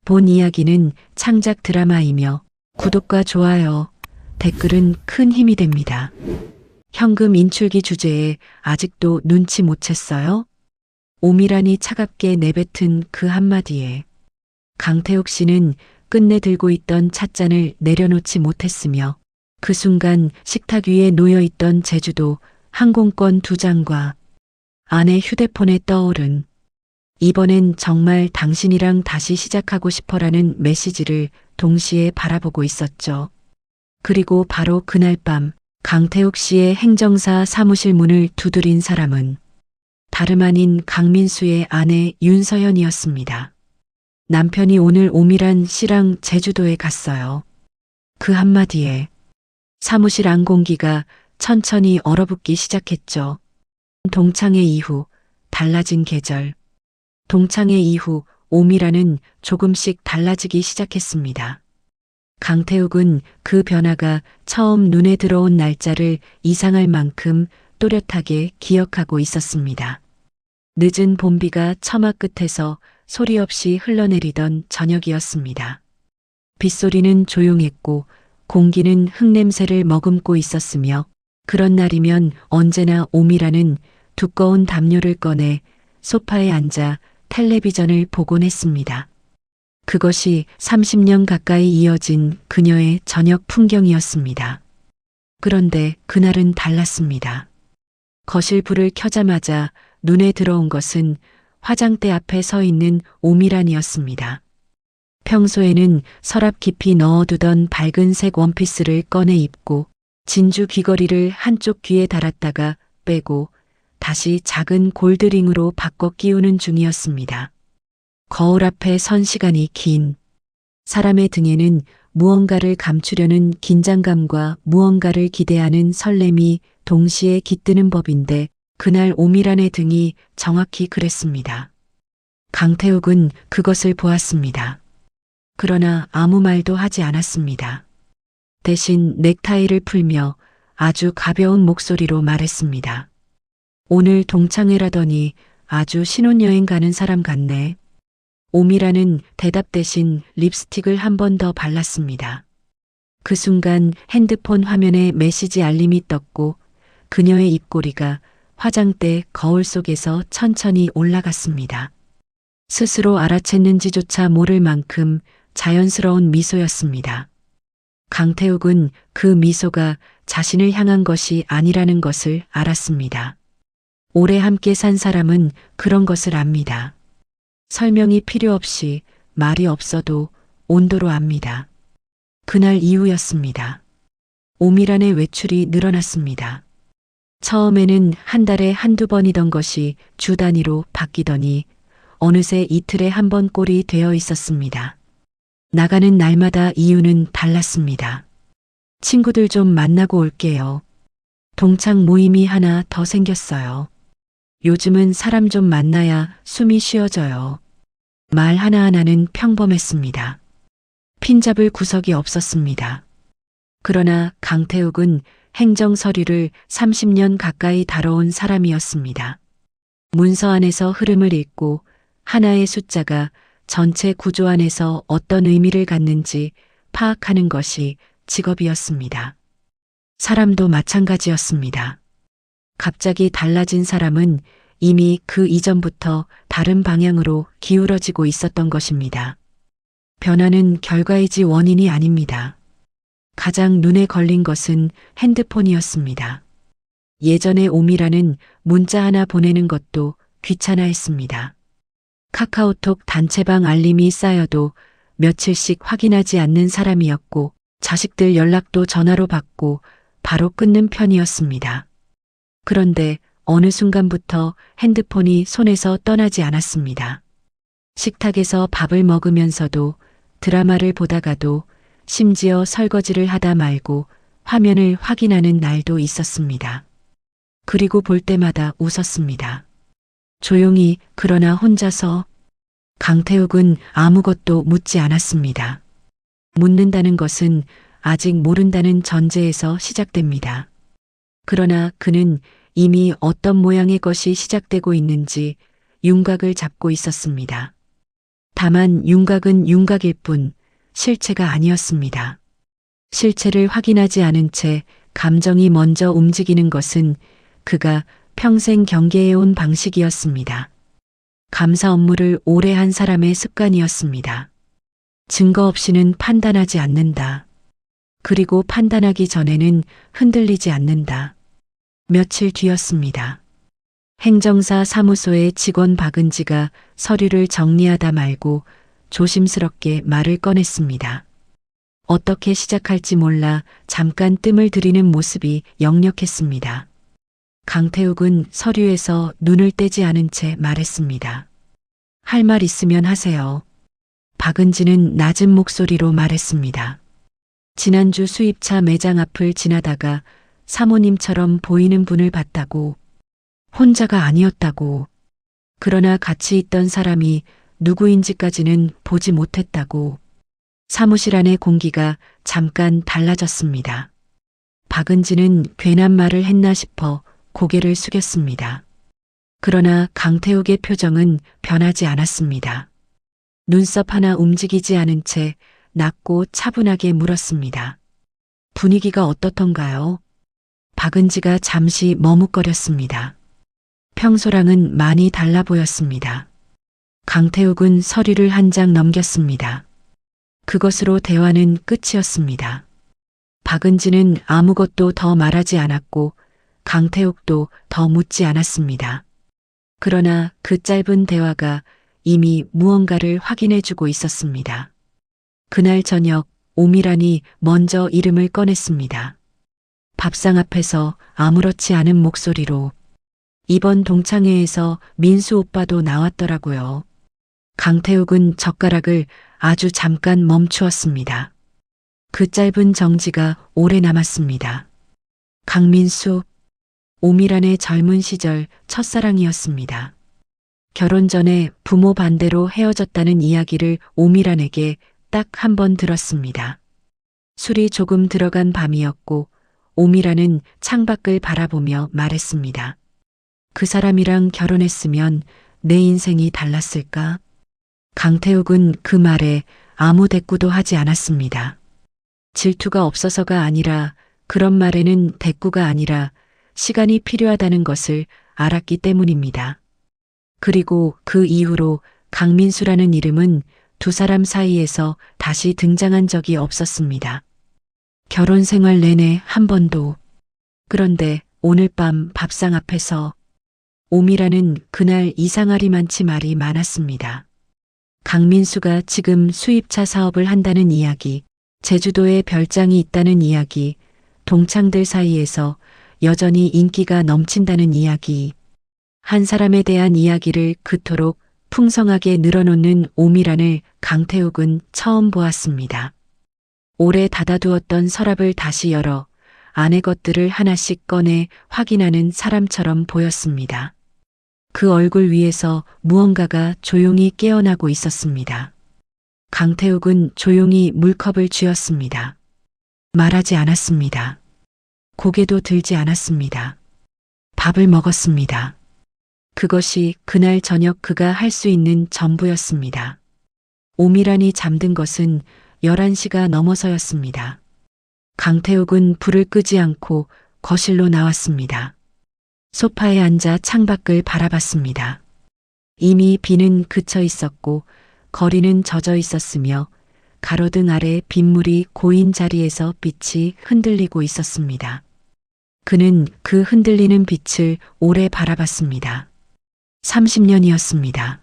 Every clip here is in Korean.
본 이야기는 창작 드라마이며 구독과 좋아요, 댓글은 큰 힘이 됩니다. 현금 인출기 주제에 아직도 눈치 못 챘어요? 오미란이 차갑게 내뱉은 그 한마디에 강태욱 씨는 끝내 들고 있던 찻잔을 내려놓지 못했으며 그 순간 식탁 위에 놓여있던 제주도 항공권 2장과 아내 휴대폰에 떠오른 이번엔 정말 당신이랑 다시 시작하고 싶어라는 메시지를 동시에 바라보고 있었죠. 그리고 바로 그날 밤 강태욱 씨의 행정사 사무실 문을 두드린 사람은 다름 아닌 강민수의 아내 윤서연이었습니다. 남편이 오늘 오미란 씨랑 제주도에 갔어요. 그 한마디에 사무실 안 공기가 천천히 얼어붙기 시작했죠. 동창회 이후 달라진 계절. 동창회 이후 오미란은 조금씩 달라지기 시작했습니다. 강태욱은 그 변화가 처음 눈에 들어온 날짜를 이상할 만큼 또렷하게 기억하고 있었습니다. 늦은 봄비가 처마 끝에서 소리 없이 흘러내리던 저녁이었습니다. 빗소리는 조용했고 공기는 흙냄새를 머금고 있었으며 그런 날이면 언제나 오미란은 두꺼운 담요를 꺼내 소파에 앉아 텔레비전을 보곤 했습니다. 그것이 30년 가까이 이어진 그녀의 저녁 풍경이었습니다. 그런데 그날은 달랐습니다. 거실 불을 켜자마자 눈에 들어온 것은 화장대 앞에 서 있는 오미란이었습니다. 평소에는 서랍 깊이 넣어두던 밝은색 원피스를 꺼내 입고 진주 귀걸이를 한쪽 귀에 달았다가 빼고 다시 작은 골드링으로 바꿔 끼우는 중이었습니다. 거울 앞에 선 시간이 긴 사람의 등에는 무언가를 감추려는 긴장감과 무언가를 기대하는 설렘이 동시에 깃드는 법인데 그날 오미란의 등이 정확히 그랬습니다. 강태욱은 그것을 보았습니다. 그러나 아무 말도 하지 않았습니다. 대신 넥타이를 풀며 아주 가벼운 목소리로 말했습니다. 오늘 동창회라더니 아주 신혼여행 가는 사람 같네. 오미라는 대답 대신 립스틱을 한 번 더 발랐습니다. 그 순간 핸드폰 화면에 메시지 알림이 떴고 그녀의 입꼬리가 화장대 거울 속에서 천천히 올라갔습니다. 스스로 알아챘는지조차 모를 만큼 자연스러운 미소였습니다. 강태욱은 그 미소가 자신을 향한 것이 아니라는 것을 알았습니다. 오래 함께 산 사람은 그런 것을 압니다. 설명이 필요 없이 말이 없어도 온도로 압니다. 그날 이후였습니다. 오미란의 외출이 늘어났습니다. 처음에는 한 달에 한두 번이던 것이 주 단위로 바뀌더니 어느새 이틀에 한 번 꼴이 되어 있었습니다. 나가는 날마다 이유는 달랐습니다. 친구들 좀 만나고 올게요. 동창 모임이 하나 더 생겼어요. 요즘은 사람 좀 만나야 숨이 쉬어져요. 말 하나하나는 평범했습니다. 핀잡을 구석이 없었습니다. 그러나 강태욱은 행정 서류를 30년 가까이 다뤄온 사람이었습니다. 문서 안에서 흐름을 읽고 하나의 숫자가 전체 구조 안에서 어떤 의미를 갖는지 파악하는 것이 직업이었습니다. 사람도 마찬가지였습니다. 갑자기 달라진 사람은 이미 그 이전부터 다른 방향으로 기울어지고 있었던 것입니다. 변화는 결과이지 원인이 아닙니다. 가장 눈에 걸린 것은 핸드폰이었습니다. 예전에 오미라는 문자 하나 보내는 것도 귀찮아했습니다. 카카오톡 단체방 알림이 쌓여도 며칠씩 확인하지 않는 사람이었고 자식들 연락도 전화로 받고 바로 끊는 편이었습니다. 그런데 어느 순간부터 핸드폰이 손에서 떠나지 않았습니다. 식탁에서 밥을 먹으면서도 드라마를 보다가도 심지어 설거지를 하다 말고 화면을 확인하는 날도 있었습니다. 그리고 볼 때마다 웃었습니다. 조용히 그러나 혼자서. 강태욱은 아무것도 묻지 않았습니다. 묻는다는 것은 아직 모른다는 전제에서 시작됩니다. 그러나 그는 이미 어떤 모양의 것이 시작되고 있는지 윤곽을 잡고 있었습니다. 다만 윤곽은 윤곽일 뿐 실체가 아니었습니다. 실체를 확인하지 않은 채 감정이 먼저 움직이는 것은 그가 평생 경계해온 방식이었습니다. 감사 업무를 오래 한 사람의 습관이었습니다. 증거 없이는 판단하지 않는다. 그리고 판단하기 전에는 흔들리지 않는다. 며칠 뒤였습니다. 행정사 사무소의 직원 박은지가 서류를 정리하다 말고 조심스럽게 말을 꺼냈습니다. 어떻게 시작할지 몰라 잠깐 뜸을 들이는 모습이 역력했습니다. 강태욱은 서류에서 눈을 떼지 않은 채 말했습니다. 할 말 있으면 하세요. 박은지는 낮은 목소리로 말했습니다. 지난주 수입차 매장 앞을 지나다가 사모님처럼 보이는 분을 봤다고. 혼자가 아니었다고. 그러나 같이 있던 사람이 누구인지까지는 보지 못했다고. 사무실 안의 공기가 잠깐 달라졌습니다. 박은지는 괜한 말을 했나 싶어 고개를 숙였습니다. 그러나 강태욱의 표정은 변하지 않았습니다. 눈썹 하나 움직이지 않은 채 낮고 차분하게 물었습니다. 분위기가 어떻던가요? 박은지가 잠시 머뭇거렸습니다. 평소랑은 많이 달라 보였습니다. 강태욱은 서류를 한 장 넘겼습니다. 그것으로 대화는 끝이었습니다. 박은지는 아무것도 더 말하지 않았고 강태욱도 더 묻지 않았습니다. 그러나 그 짧은 대화가 이미 무언가를 확인해주고 있었습니다. 그날 저녁 오미란이 먼저 이름을 꺼냈습니다. 밥상 앞에서 아무렇지 않은 목소리로 이번 동창회에서 민수 오빠도 나왔더라고요. 강태욱은 젓가락을 아주 잠깐 멈추었습니다. 그 짧은 정지가 오래 남았습니다. 강민수, 오미란의 젊은 시절 첫사랑이었습니다. 결혼 전에 부모 반대로 헤어졌다는 이야기를 오미란에게 딱 한 번 들었습니다. 술이 조금 들어간 밤이었고 오미란은 창밖을 바라보며 말했습니다. 그 사람이랑 결혼했으면 내 인생이 달랐을까? 강태욱은 그 말에 아무 대꾸도 하지 않았습니다. 질투가 없어서가 아니라 그런 말에는 대꾸가 아니라 시간이 필요하다는 것을 알았기 때문입니다. 그리고 그 이후로 강민수라는 이름은 두 사람 사이에서 다시 등장한 적이 없었습니다. 결혼 생활 내내 한 번도. 그런데 오늘 밤 밥상 앞에서 오미라는 그날 이상하리만치 말이 많았습니다. 강민수가 지금 수입차 사업을 한다는 이야기, 제주도에 별장이 있다는 이야기, 동창들 사이에서 여전히 인기가 넘친다는 이야기, 한 사람에 대한 이야기를 그토록 풍성하게 늘어놓는 오미란을 강태욱은 처음 보았습니다. 오래 닫아두었던 서랍을 다시 열어 안의 것들을 하나씩 꺼내 확인하는 사람처럼 보였습니다. 그 얼굴 위에서 무언가가 조용히 깨어나고 있었습니다. 강태욱은 조용히 물컵을 쥐었습니다. 말하지 않았습니다. 고개도 들지 않았습니다. 밥을 먹었습니다. 그것이 그날 저녁 그가 할 수 있는 전부였습니다. 오미란이 잠든 것은 11시가 넘어서였습니다. 강태욱은 불을 끄지 않고 거실로 나왔습니다. 소파에 앉아 창밖을 바라봤습니다. 이미 비는 그쳐 있었고 거리는 젖어 있었으며 가로등 아래 빗물이 고인 자리에서 빛이 흔들리고 있었습니다. 그는 그 흔들리는 빛을 오래 바라봤습니다. 30년이었습니다.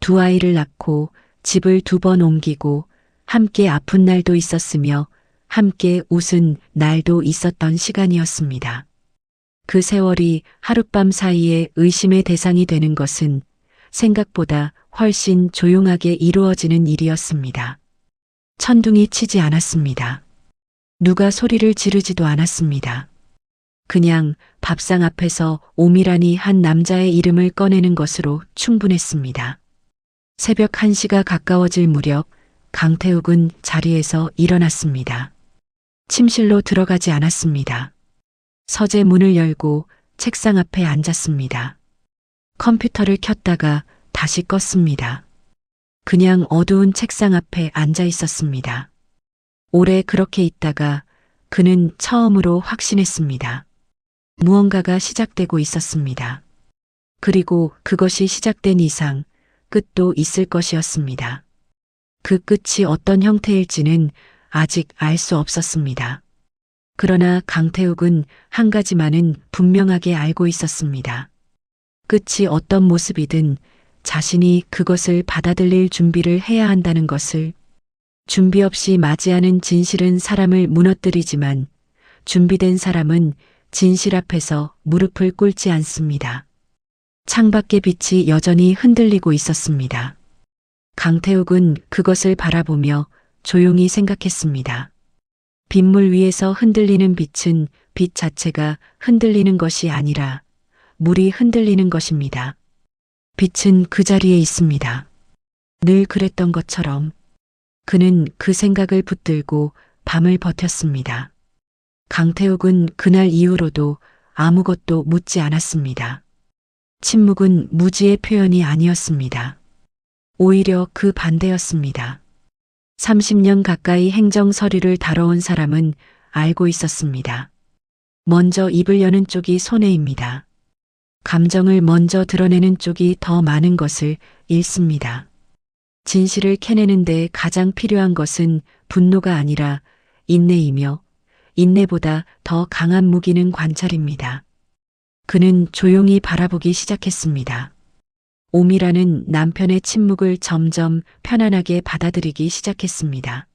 두 아이를 낳고 집을 2번 옮기고 함께 아픈 날도 있었으며 함께 웃은 날도 있었던 시간이었습니다. 그 세월이 하룻밤 사이에 의심의 대상이 되는 것은 생각보다 훨씬 조용하게 이루어지는 일이었습니다. 천둥이 치지 않았습니다. 누가 소리를 지르지도 않았습니다. 그냥 밥상 앞에서 오미란이 한 남자의 이름을 꺼내는 것으로 충분했습니다. 새벽 1시가 가까워질 무렵 강태욱은 자리에서 일어났습니다. 침실로 들어가지 않았습니다. 서재 문을 열고 책상 앞에 앉았습니다. 컴퓨터를 켰다가 다시 껐습니다. 그냥 어두운 책상 앞에 앉아 있었습니다. 오래 그렇게 있다가 그는 처음으로 확신했습니다. 무언가가 시작되고 있었습니다. 그리고 그것이 시작된 이상 끝도 있을 것이었습니다. 그 끝이 어떤 형태일지는 아직 알 수 없었습니다. 그러나 강태욱은 한 가지만은 분명하게 알고 있었습니다. 끝이 어떤 모습이든 자신이 그것을 받아들일 준비를 해야 한다는 것을. 준비 없이 맞이하는 진실은 사람을 무너뜨리지만 준비된 사람은 진실 앞에서 무릎을 꿇지 않습니다. 창밖의 빛이 여전히 흔들리고 있었습니다. 강태욱은 그것을 바라보며 조용히 생각했습니다. 빗물 위에서 흔들리는 빛은 빛 자체가 흔들리는 것이 아니라 물이 흔들리는 것입니다. 빛은 그 자리에 있습니다. 늘 그랬던 것처럼. 그는 그 생각을 붙들고 밤을 버텼습니다. 강태욱은 그날 이후로도 아무것도 묻지 않았습니다. 침묵은 무지의 표현이 아니었습니다. 오히려 그 반대였습니다. 30년 가까이 행정 서류를 다뤄온 사람은 알고 있었습니다. 먼저 입을 여는 쪽이 손해입니다. 감정을 먼저 드러내는 쪽이 더 많은 것을 잃습니다. 진실을 캐내는데 가장 필요한 것은 분노가 아니라 인내이며 인내보다 더 강한 무기는 관찰입니다. 그는 조용히 바라보기 시작했습니다. 오미라는 남편의 침묵을 점점 편안하게 받아들이기 시작했습니다.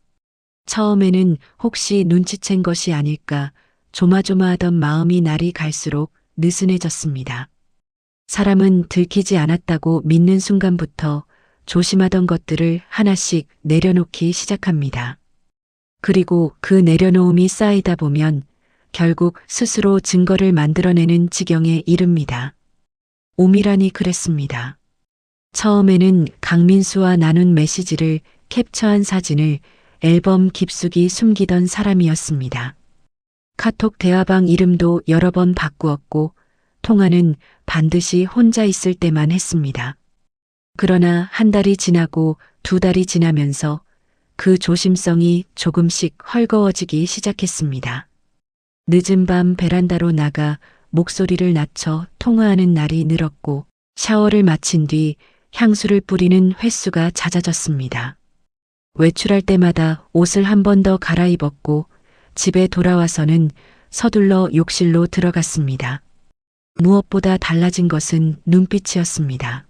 처음에는 혹시 눈치챈 것이 아닐까 조마조마하던 마음이 날이 갈수록 느슨해졌습니다. 사람은 들키지 않았다고 믿는 순간부터 조심하던 것들을 하나씩 내려놓기 시작합니다. 그리고 그 내려놓음이 쌓이다 보면 결국 스스로 증거를 만들어내는 지경에 이릅니다. 오미란이 그랬습니다. 처음에는 강민수와 나눈 메시지를 캡처한 사진을 앨범 깊숙이 숨기던 사람이었습니다. 카톡 대화방 이름도 여러 번 바꾸었고 통화는 반드시 혼자 있을 때만 했습니다. 그러나 한 달이 지나고 두 달이 지나면서 그 조심성이 조금씩 헐거워지기 시작했습니다. 늦은 밤 베란다로 나가 목소리를 낮춰 통화하는 날이 늘었고 샤워를 마친 뒤 향수를 뿌리는 횟수가 잦아졌습니다. 외출할 때마다 옷을 한 번 더 갈아입었고 집에 돌아와서는 서둘러 욕실로 들어갔습니다. 무엇보다 달라진 것은 눈빛이었습니다.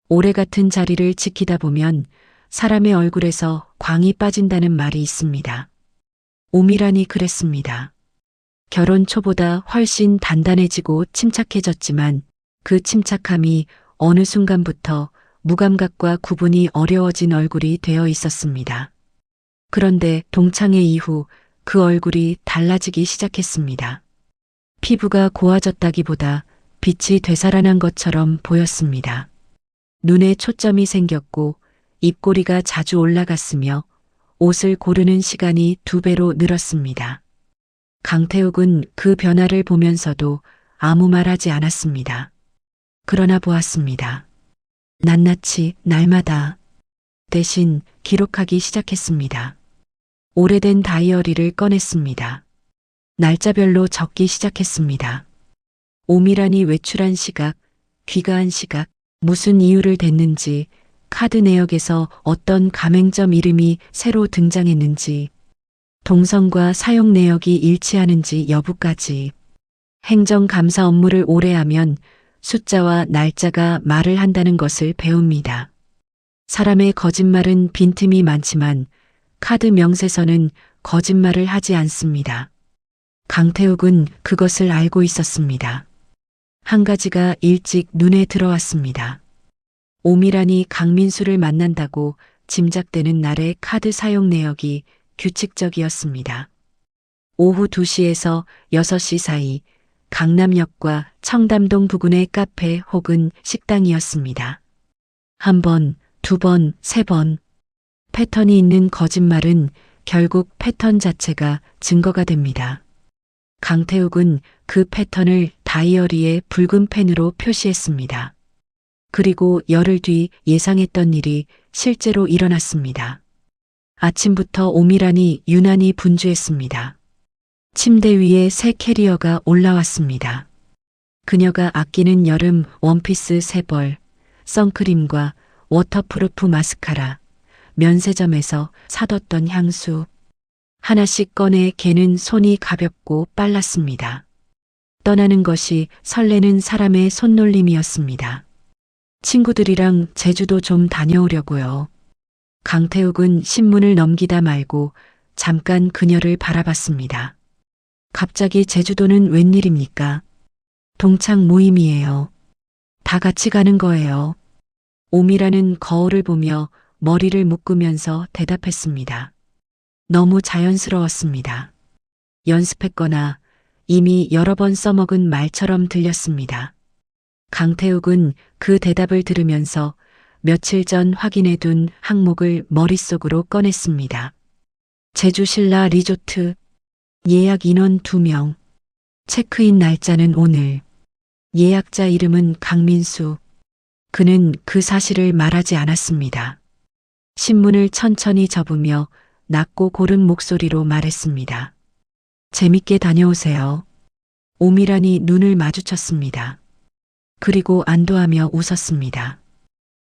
오래 같은 자리를 지키다 보면 사람의 얼굴에서 광이 빠진다는 말이 있습니다. 오미란이 그랬습니다. 결혼 초보다 훨씬 단단해지고 침착해졌지만 그 침착함이 어느 순간부터 무감각과 구분이 어려워진 얼굴이 되어 있었습니다. 그런데 동창회 이후 그 얼굴이 달라지기 시작했습니다. 피부가 고와졌다기보다 빛이 되살아난 것처럼 보였습니다. 눈에 초점이 생겼고 입꼬리가 자주 올라갔으며 옷을 고르는 시간이 2배로 늘었습니다. 강태욱은 그 변화를 보면서도 아무 말하지 않았습니다. 그러나 보았습니다. 낱낱이 날마다 대신 기록하기 시작했습니다. 오래된 다이어리를 꺼냈습니다. 날짜별로 적기 시작했습니다. 오미란이 외출한 시각, 귀가한 시각, 무슨 이유를 댔는지, 카드 내역에서 어떤 가맹점 이름이 새로 등장했는지, 동선과 사용 내역이 일치하는지 여부까지. 행정감사 업무를 오래 하면 숫자와 날짜가 말을 한다는 것을 배웁니다. 사람의 거짓말은 빈틈이 많지만 카드 명세서는 거짓말을 하지 않습니다. 강태욱은 그것을 알고 있었습니다. 한 가지가 일찍 눈에 들어왔습니다. 오미란이 강민수를 만난다고 짐작되는 날의 카드 사용 내역이 규칙적이었습니다. 오후 2시에서 6시 사이 강남역과 청담동 부근의 카페 혹은 식당이었습니다. 한 번, 2번, 3번. 패턴이 있는 거짓말은 결국 패턴 자체가 증거가 됩니다. 강태욱은 그 패턴을 다이어리에 붉은 펜으로 표시했습니다. 그리고 열흘 뒤 예상했던 일이 실제로 일어났습니다. 아침부터 오미란이 유난히 분주했습니다. 침대 위에 새 캐리어가 올라왔습니다. 그녀가 아끼는 여름 원피스 3벌, 선크림과 워터프루프 마스카라, 면세점에서 사뒀던 향수, 하나씩 꺼내 걔는 손이 가볍고 빨랐습니다. 떠나는 것이 설레는 사람의 손놀림이었습니다. 친구들이랑 제주도 좀 다녀오려고요. 강태욱은 신문을 넘기다 말고 잠깐 그녀를 바라봤습니다. 갑자기 제주도는 웬일입니까? 동창 모임이에요. 다 같이 가는 거예요. 오미라는 거울을 보며 머리를 묶으면서 대답했습니다. 너무 자연스러웠습니다. 연습했거나 이미 여러 번 써먹은 말처럼 들렸습니다. 강태욱은 그 대답을 들으면서 며칠 전 확인해둔 항목을 머릿속으로 꺼냈습니다. 제주 신라 리조트, 예약 인원 2명, 체크인 날짜는 오늘, 예약자 이름은 강민수. 그는 그 사실을 말하지 않았습니다. 신문을 천천히 접으며 낮고 고른 목소리로 말했습니다. 재밌게 다녀오세요. 오미란이 눈을 마주쳤습니다. 그리고 안도하며 웃었습니다.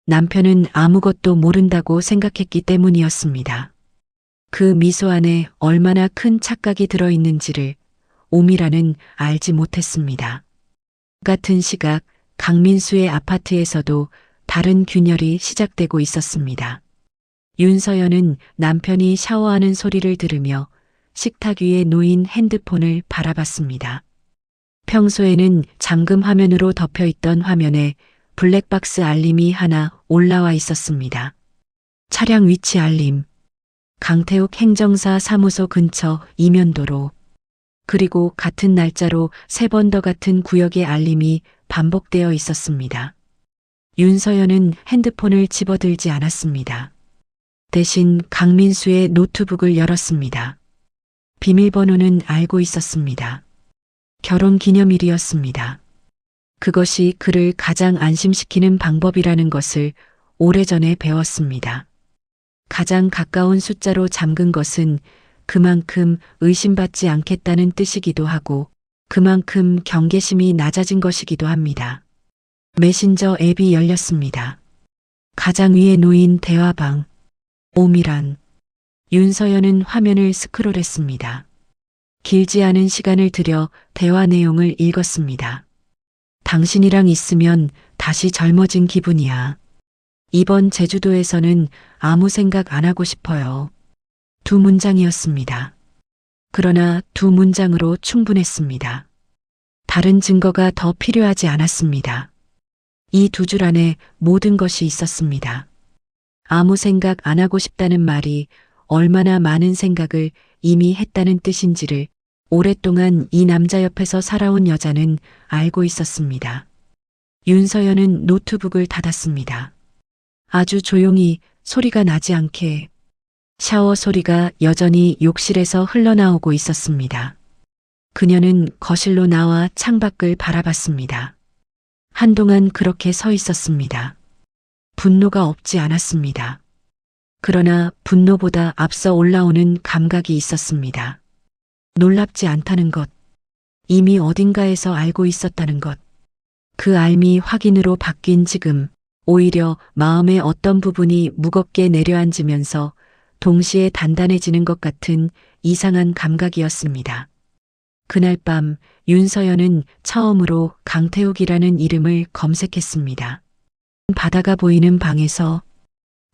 남편은 아무것도 모른다고 생각했기 때문이었습니다. 그 미소 안에 얼마나 큰 착각이 들어있는지를 오미란은 알지 못했습니다. 같은 시각 강민수의 아파트에서도 다른 균열이 시작되고 있었습니다. 윤서연은 남편이 샤워하는 소리를 들으며 식탁 위에 놓인 핸드폰을 바라봤습니다. 평소에는 잠금 화면으로 덮여있던 화면에 블랙박스 알림이 하나 올라와 있었습니다. 차량 위치 알림, 강태욱 행정사 사무소 근처 이면도로, 그리고 같은 날짜로 3번 더 같은 구역의 알림이 반복되어 있었습니다. 윤서연은 핸드폰을 집어들지 않았습니다. 대신 강민수의 노트북을 열었습니다. 비밀번호는 알고 있었습니다. 결혼 기념일이었습니다. 그것이 그를 가장 안심시키는 방법이라는 것을 오래전에 배웠습니다. 가장 가까운 숫자로 잠근 것은 그만큼 의심받지 않겠다는 뜻이기도 하고 그만큼 경계심이 낮아진 것이기도 합니다. 메신저 앱이 열렸습니다. 가장 위에 놓인 대화방. 오미란. 윤서연은 화면을 스크롤했습니다. 길지 않은 시간을 들여 대화 내용을 읽었습니다. 당신이랑 있으면 다시 젊어진 기분이야. 이번 제주도에서는 아무 생각 안 하고 싶어요. 2문장이었습니다. 그러나 2문장으로 충분했습니다. 다른 증거가 더 필요하지 않았습니다. 이 2줄 안에 모든 것이 있었습니다. 아무 생각 안 하고 싶다는 말이 얼마나 많은 생각을 이미 했다는 뜻인지를 오랫동안 이 남자 옆에서 살아온 여자는 알고 있었습니다. 윤서연은 노트북을 닫았습니다. 아주 조용히 소리가 나지 않게 샤워 소리가 여전히 욕실에서 흘러나오고 있었습니다. 그녀는 거실로 나와 창밖을 바라봤습니다. 한동안 그렇게 서 있었습니다. 분노가 없지 않았습니다. 그러나 분노보다 앞서 올라오는 감각이 있었습니다. 놀랍지 않다는 것, 이미 어딘가에서 알고 있었다는 것, 그 알미 확인으로 바뀐 지금 오히려 마음의 어떤 부분이 무겁게 내려앉으면서 동시에 단단해지는 것 같은 이상한 감각이었습니다. 그날 밤 윤서연은 처음으로 강태욱이라는 이름을 검색했습니다. 바다가 보이는 방에서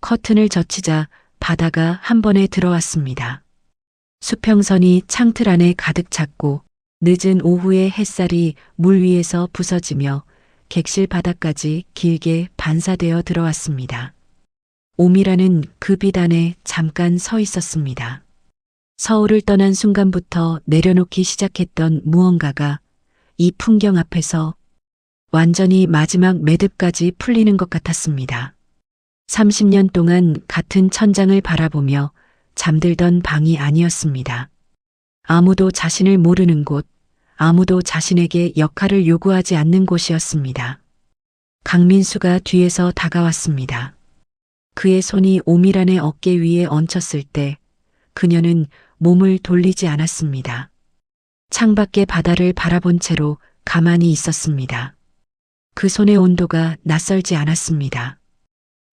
커튼을 젖히자 바다가 한 번에 들어왔습니다. 수평선이 창틀 안에 가득 찼고 늦은 오후의 햇살이 물 위에서 부서지며 객실 바닥까지 길게 반사되어 들어왔습니다. 오미라는 그 비단에 잠깐 서 있었습니다. 서울을 떠난 순간부터 내려놓기 시작했던 무언가가 이 풍경 앞에서 완전히 마지막 매듭까지 풀리는 것 같았습니다. 30년 동안 같은 천장을 바라보며 잠들던 방이 아니었습니다. 아무도 자신을 모르는 곳, 아무도 자신에게 역할을 요구하지 않는 곳이었습니다. 강민수가 뒤에서 다가왔습니다. 그의 손이 오미란의 어깨 위에 얹혔을 때 그녀는 몸을 돌리지 않았습니다. 창밖의 바다를 바라본 채로 가만히 있었습니다. 그 손의 온도가 낯설지 않았습니다.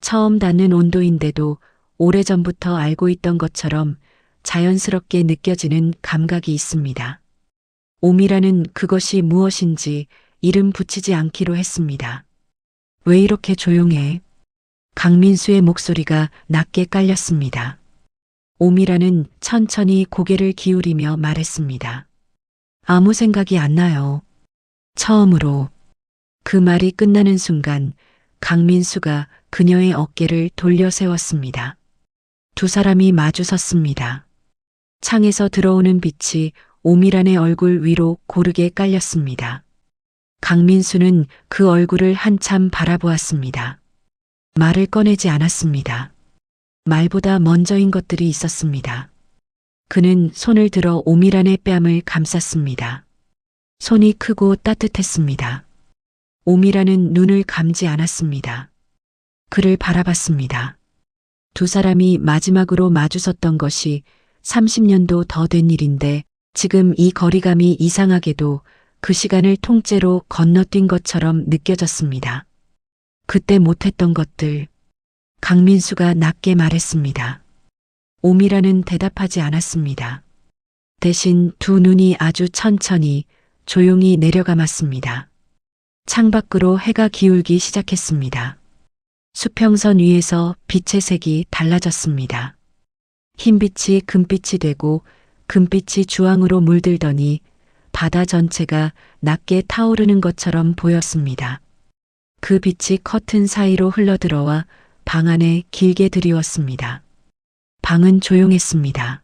처음 닿는 온도인데도 오래전부터 알고 있던 것처럼 자연스럽게 느껴지는 감각이 있습니다. 오미라는 그것이 무엇인지 이름 붙이지 않기로 했습니다. 왜 이렇게 조용해? 강민수의 목소리가 낮게 깔렸습니다. 오미라는 천천히 고개를 기울이며 말했습니다. 아무 생각이 안 나요. 처음으로. 그 말이 끝나는 순간 강민수가 그녀의 어깨를 돌려 세웠습니다. 두 사람이 마주 섰습니다. 창에서 들어오는 빛이 오미란의 얼굴 위로 고르게 깔렸습니다. 강민수는 그 얼굴을 한참 바라보았습니다. 말을 꺼내지 않았습니다. 말보다 먼저인 것들이 있었습니다. 그는 손을 들어 오미란의 뺨을 감쌌습니다. 손이 크고 따뜻했습니다. 오미란은 눈을 감지 않았습니다. 그를 바라봤습니다. 두 사람이 마지막으로 마주섰던 것이 30년도 더 된 일인데 지금 이 거리감이 이상하게도 그 시간을 통째로 건너뛴 것처럼 느껴졌습니다. 그때 못했던 것들, 강민수가 낮게 말했습니다. 오미라는 대답하지 않았습니다. 대신 두 눈이 아주 천천히 조용히 내려감았습니다. 창밖으로 해가 기울기 시작했습니다. 수평선 위에서 빛의 색이 달라졌습니다. 흰빛이 금빛이 되고 금빛이 주황으로 물들더니 바다 전체가 낮게 타오르는 것처럼 보였습니다. 그 빛이 커튼 사이로 흘러들어와 방 안에 길게 드리웠습니다. 방은 조용했습니다.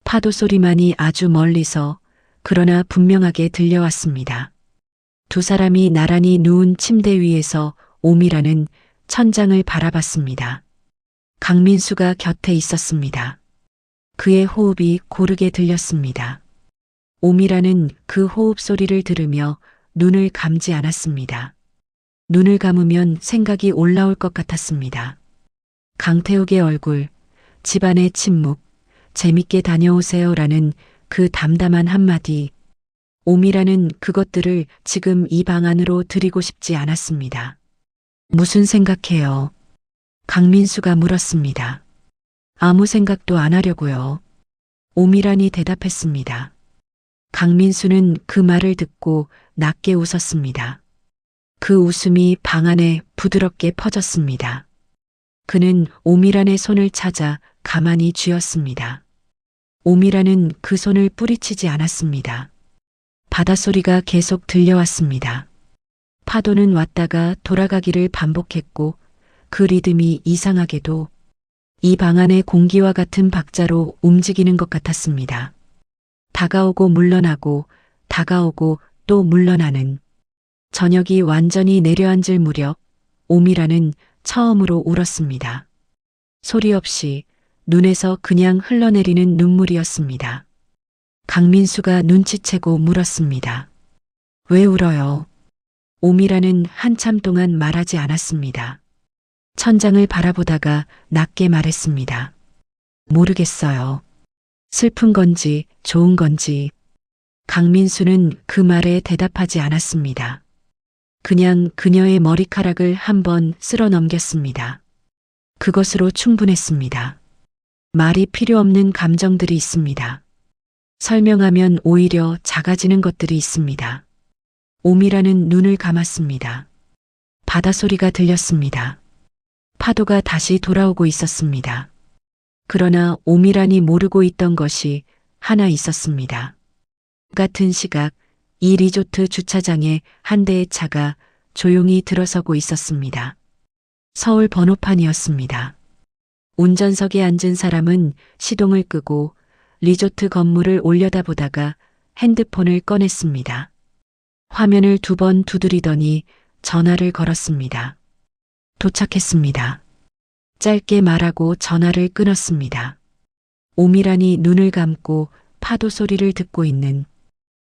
파도 소리만이 아주 멀리서 그러나 분명하게 들려왔습니다. 두 사람이 나란히 누운 침대 위에서 오미라는 천장을 바라봤습니다. 강민수가 곁에 있었습니다. 그의 호흡이 고르게 들렸습니다. 오미라는 그 호흡 소리를 들으며 눈을 감지 않았습니다. 눈을 감으면 생각이 올라올 것 같았습니다. 강태욱의 얼굴, 집안의 침묵, 재밌게 다녀오세요라는 그 담담한 한마디. 오미라는 그것들을 지금 이 방 안으로 들이고 싶지 않았습니다. 무슨 생각해요? 강민수가 물었습니다. 아무 생각도 안 하려고요. 오미란이 대답했습니다. 강민수는 그 말을 듣고 낮게 웃었습니다. 그 웃음이 방 안에 부드럽게 퍼졌습니다. 그는 오미란의 손을 찾아 가만히 쥐었습니다. 오미란은 그 손을 뿌리치지 않았습니다. 바닷소리가 계속 들려왔습니다. 파도는 왔다가 돌아가기를 반복했고 그 리듬이 이상하게도 이 방 안의 공기와 같은 박자로 움직이는 것 같았습니다. 다가오고 물러나고 다가오고 또 물러나는. 저녁이 완전히 내려앉을 무렵 오미라는 처음으로 울었습니다. 소리 없이 눈에서 그냥 흘러내리는 눈물이었습니다. 강민수가 눈치채고 물었습니다. 왜 울어요? 오미라는 한참 동안 말하지 않았습니다. 천장을 바라보다가 낮게 말했습니다. 모르겠어요. 슬픈 건지 좋은 건지. 강민수는 그 말에 대답하지 않았습니다. 그냥 그녀의 머리카락을 한번 쓸어 넘겼습니다. 그것으로 충분했습니다. 말이 필요 없는 감정들이 있습니다. 설명하면 오히려 작아지는 것들이 있습니다. 오미라는 눈을 감았습니다. 바다소리가 들렸습니다. 파도가 다시 돌아오고 있었습니다. 그러나 오미란이 모르고 있던 것이 하나 있었습니다. 같은 시각 이 리조트 주차장에 한 대의 차가 조용히 들어서고 있었습니다. 서울 번호판이었습니다. 운전석에 앉은 사람은 시동을 끄고 리조트 건물을 올려다보다가 핸드폰을 꺼냈습니다. 화면을 2번 두드리더니 전화를 걸었습니다. 도착했습니다. 짧게 말하고 전화를 끊었습니다. 오미란이 눈을 감고 파도 소리를 듣고 있는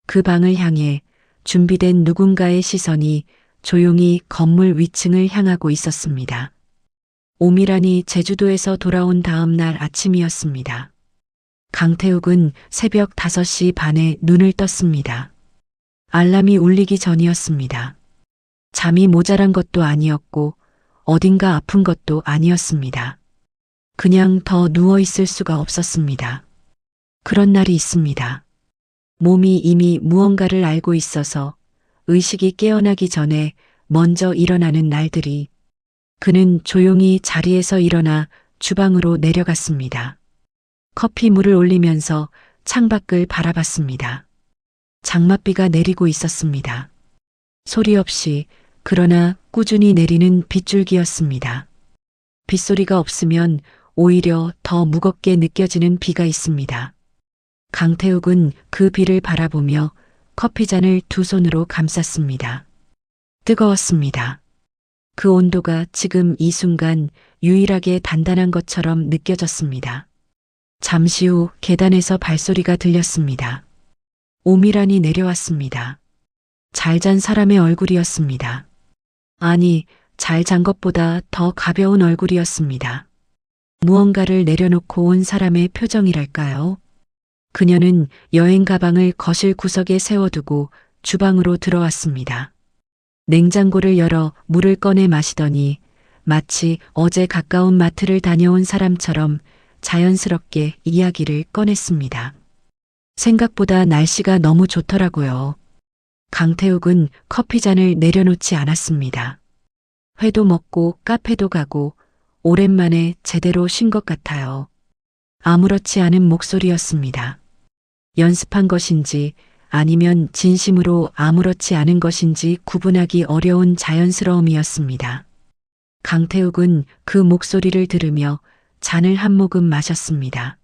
그 방을 향해 준비된 누군가의 시선이 조용히 건물 위층을 향하고 있었습니다. 오미란이 제주도에서 돌아온 다음 날 아침이었습니다. 강태욱은 새벽 5시 반에 눈을 떴습니다. 알람이 울리기 전이었습니다. 잠이 모자란 것도 아니었고 어딘가 아픈 것도 아니었습니다. 그냥 더 누워 있을 수가 없었습니다. 그런 날이 있습니다. 몸이 이미 무언가를 알고 있어서 의식이 깨어나기 전에 먼저 일어나는 날들이. 그는 조용히 자리에서 일어나 주방으로 내려갔습니다. 커피물을 올리면서 창밖을 바라봤습니다. 장맛비가 내리고 있었습니다. 소리 없이 그러나 꾸준히 내리는 빗줄기였습니다. 빗소리가 없으면 오히려 더 무겁게 느껴지는 비가 있습니다. 강태욱은 그 비를 바라보며 커피잔을 두 손으로 감쌌습니다. 뜨거웠습니다. 그 온도가 지금 이 순간 유일하게 단단한 것처럼 느껴졌습니다. 잠시 후 계단에서 발소리가 들렸습니다. 오미란이 내려왔습니다. 잘 잔 사람의 얼굴이었습니다. 아니, 잘 잔 것보다 더 가벼운 얼굴이었습니다. 무언가를 내려놓고 온 사람의 표정이랄까요? 그녀는 여행 가방을 거실 구석에 세워두고 주방으로 들어왔습니다. 냉장고를 열어 물을 꺼내 마시더니 마치 어제 가까운 마트를 다녀온 사람처럼 자연스럽게 이야기를 꺼냈습니다. 생각보다 날씨가 너무 좋더라고요. 강태욱은 커피잔을 내려놓지 않았습니다. 회도 먹고 카페도 가고 오랜만에 제대로 쉰 것 같아요. 아무렇지 않은 목소리였습니다. 연습한 것인지 아니면 진심으로 아무렇지 않은 것인지 구분하기 어려운 자연스러움이었습니다. 강태욱은 그 목소리를 들으며 잔을 한 모금 마셨습니다.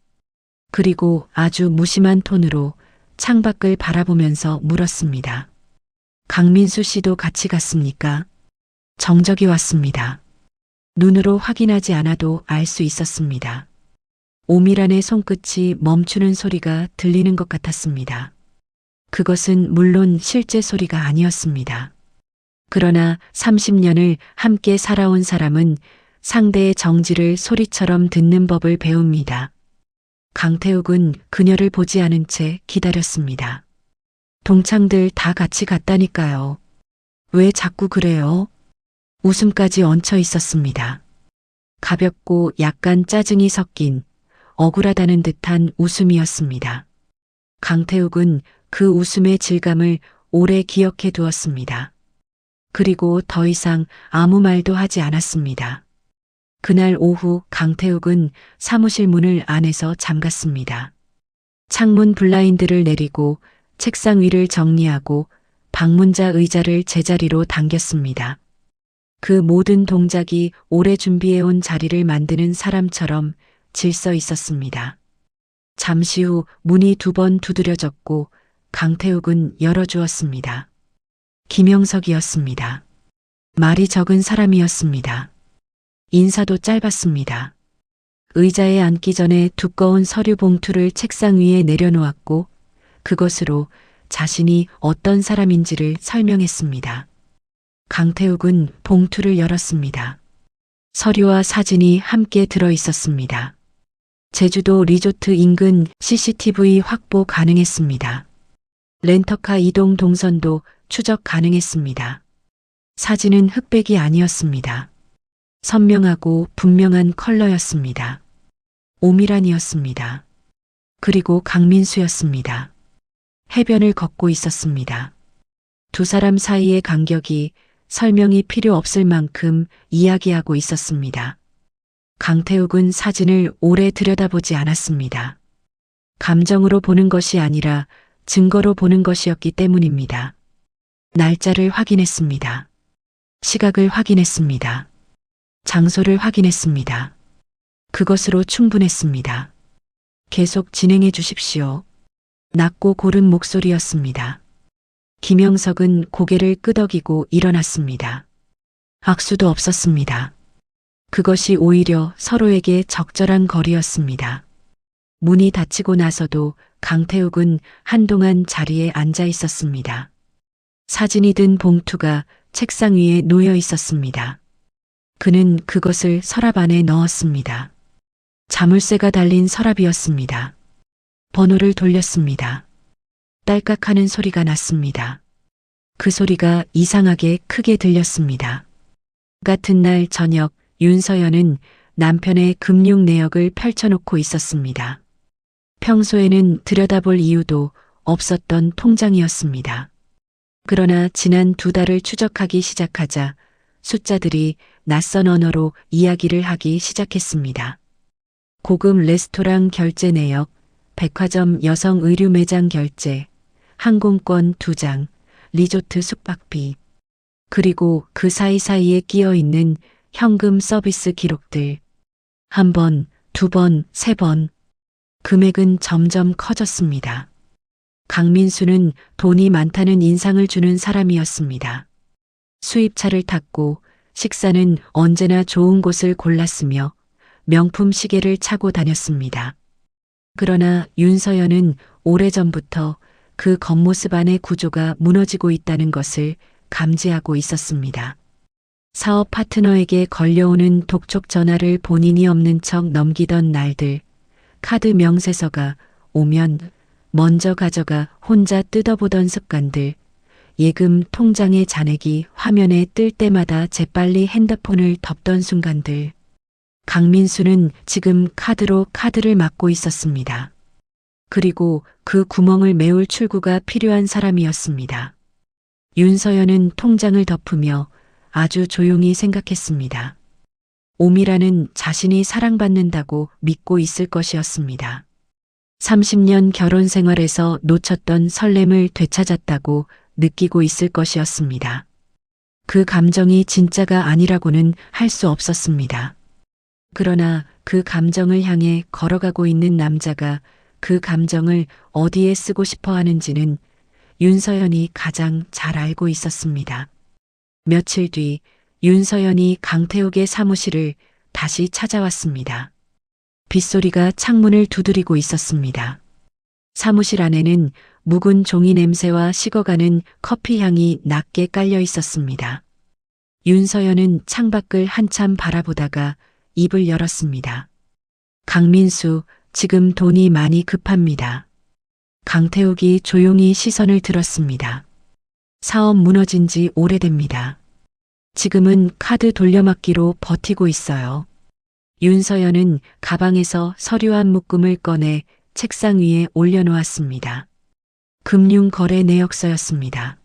그리고 아주 무심한 톤으로 창밖을 바라보면서 물었습니다. 강민수 씨도 같이 갔습니까? 정적이 왔습니다. 눈으로 확인하지 않아도 알 수 있었습니다. 오미란의 손끝이 멈추는 소리가 들리는 것 같았습니다. 그것은 물론 실제 소리가 아니었습니다. 그러나 30년을 함께 살아온 사람은 상대의 정지를 소리처럼 듣는 법을 배웁니다. 강태욱은 그녀를 보지 않은 채 기다렸습니다. 동창들 다 같이 갔다니까요. 왜 자꾸 그래요? 웃음까지 얹혀 있었습니다. 가볍고 약간 짜증이 섞인 억울하다는 듯한 웃음이었습니다. 강태욱은 그 웃음의 질감을 오래 기억해 두었습니다. 그리고 더 이상 아무 말도 하지 않았습니다. 그날 오후 강태욱은 사무실 문을 안에서 잠갔습니다. 창문 블라인드를 내리고 책상 위를 정리하고 방문자 의자를 제자리로 당겼습니다. 그 모든 동작이 오래 준비해온 자리를 만드는 사람처럼 질서 있었습니다. 잠시 후 문이 2번 두드려졌고 강태욱은 열어주었습니다. 김영석이었습니다. 말이 적은 사람이었습니다. 인사도 짧았습니다. 의자에 앉기 전에 두꺼운 서류 봉투를 책상 위에 내려놓았고 그것으로 자신이 어떤 사람인지를 설명했습니다. 강태욱은 봉투를 열었습니다. 서류와 사진이 함께 들어 있었습니다. 제주도 리조트 인근 CCTV 확보 가능했습니다. 렌터카 이동 동선도 추적 가능했습니다. 사진은 흑백이 아니었습니다. 선명하고 분명한 컬러였습니다. 오미란이었습니다. 그리고 강민수였습니다. 해변을 걷고 있었습니다. 두 사람 사이의 간격이 설명이 필요 없을 만큼 이야기하고 있었습니다. 강태욱은 사진을 오래 들여다보지 않았습니다. 감정으로 보는 것이 아니라 증거로 보는 것이었기 때문입니다. 날짜를 확인했습니다. 시각을 확인했습니다. 장소를 확인했습니다. 그것으로 충분했습니다. 계속 진행해 주십시오. 낮고 고른 목소리였습니다. 김영석은 고개를 끄덕이고 일어났습니다. 악수도 없었습니다. 그것이 오히려 서로에게 적절한 거리였습니다. 문이 닫히고 나서도 강태욱은 한동안 자리에 앉아 있었습니다. 사진이 든 봉투가 책상 위에 놓여 있었습니다. 그는 그것을 서랍 안에 넣었습니다. 자물쇠가 달린 서랍이었습니다. 번호를 돌렸습니다. 딸깍하는 소리가 났습니다. 그 소리가 이상하게 크게 들렸습니다. 같은 날 저녁 윤서연은 남편의 금융 내역을 펼쳐놓고 있었습니다. 평소에는 들여다볼 이유도 없었던 통장이었습니다. 그러나 지난 2달을 추적하기 시작하자 숫자들이 낯선 언어로 이야기를 하기 시작했습니다. 고급 레스토랑 결제 내역, 백화점 여성 의류 매장 결제, 항공권 2장, 리조트 숙박비, 그리고 그 사이사이에 끼어 있는 현금 서비스 기록들. 1번, 2번, 3번. 금액은 점점 커졌습니다. 강민수는 돈이 많다는 인상을 주는 사람이었습니다. 수입차를 탔고 식사는 언제나 좋은 곳을 골랐으며 명품 시계를 차고 다녔습니다. 그러나 윤서연은 오래전부터 그 겉모습 안의 구조가 무너지고 있다는 것을 감지하고 있었습니다. 사업 파트너에게 걸려오는 독촉 전화를 본인이 없는 척 넘기던 날들, 카드 명세서가 오면 먼저 가져가 혼자 뜯어보던 습관들, 예금 통장의 잔액이 화면에 뜰 때마다 재빨리 핸드폰을 덮던 순간들. 강민수는 지금 카드로 카드를 막고 있었습니다. 그리고 그 구멍을 메울 출구가 필요한 사람이었습니다. 윤서연은 통장을 덮으며 아주 조용히 생각했습니다. 오미라는 자신이 사랑받는다고 믿고 있을 것이었습니다. 30년 결혼 생활에서 놓쳤던 설렘을 되찾았다고 느끼고 있을 것이었습니다. 그 감정이 진짜가 아니라고는 할 수 없었습니다. 그러나 그 감정을 향해 걸어가고 있는 남자가 그 감정을 어디에 쓰고 싶어 하는지는 윤서연이 가장 잘 알고 있었습니다. 며칠 뒤 윤서연이 강태욱의 사무실을 다시 찾아왔습니다. 빗소리가 창문을 두드리고 있었습니다. 사무실 안에는 묵은 종이 냄새와 식어가는 커피 향이 낮게 깔려 있었습니다. 윤서연은 창밖을 한참 바라보다가 입을 열었습니다. 강민수, 지금 돈이 많이 급합니다. 강태욱이 조용히 시선을 들었습니다. 사업 무너진 지 오래됩니다. 지금은 카드 돌려막기로 버티고 있어요. 윤서연은 가방에서 서류 한 묶음을 꺼내 책상 위에 올려놓았습니다. 금융거래 내역서였습니다.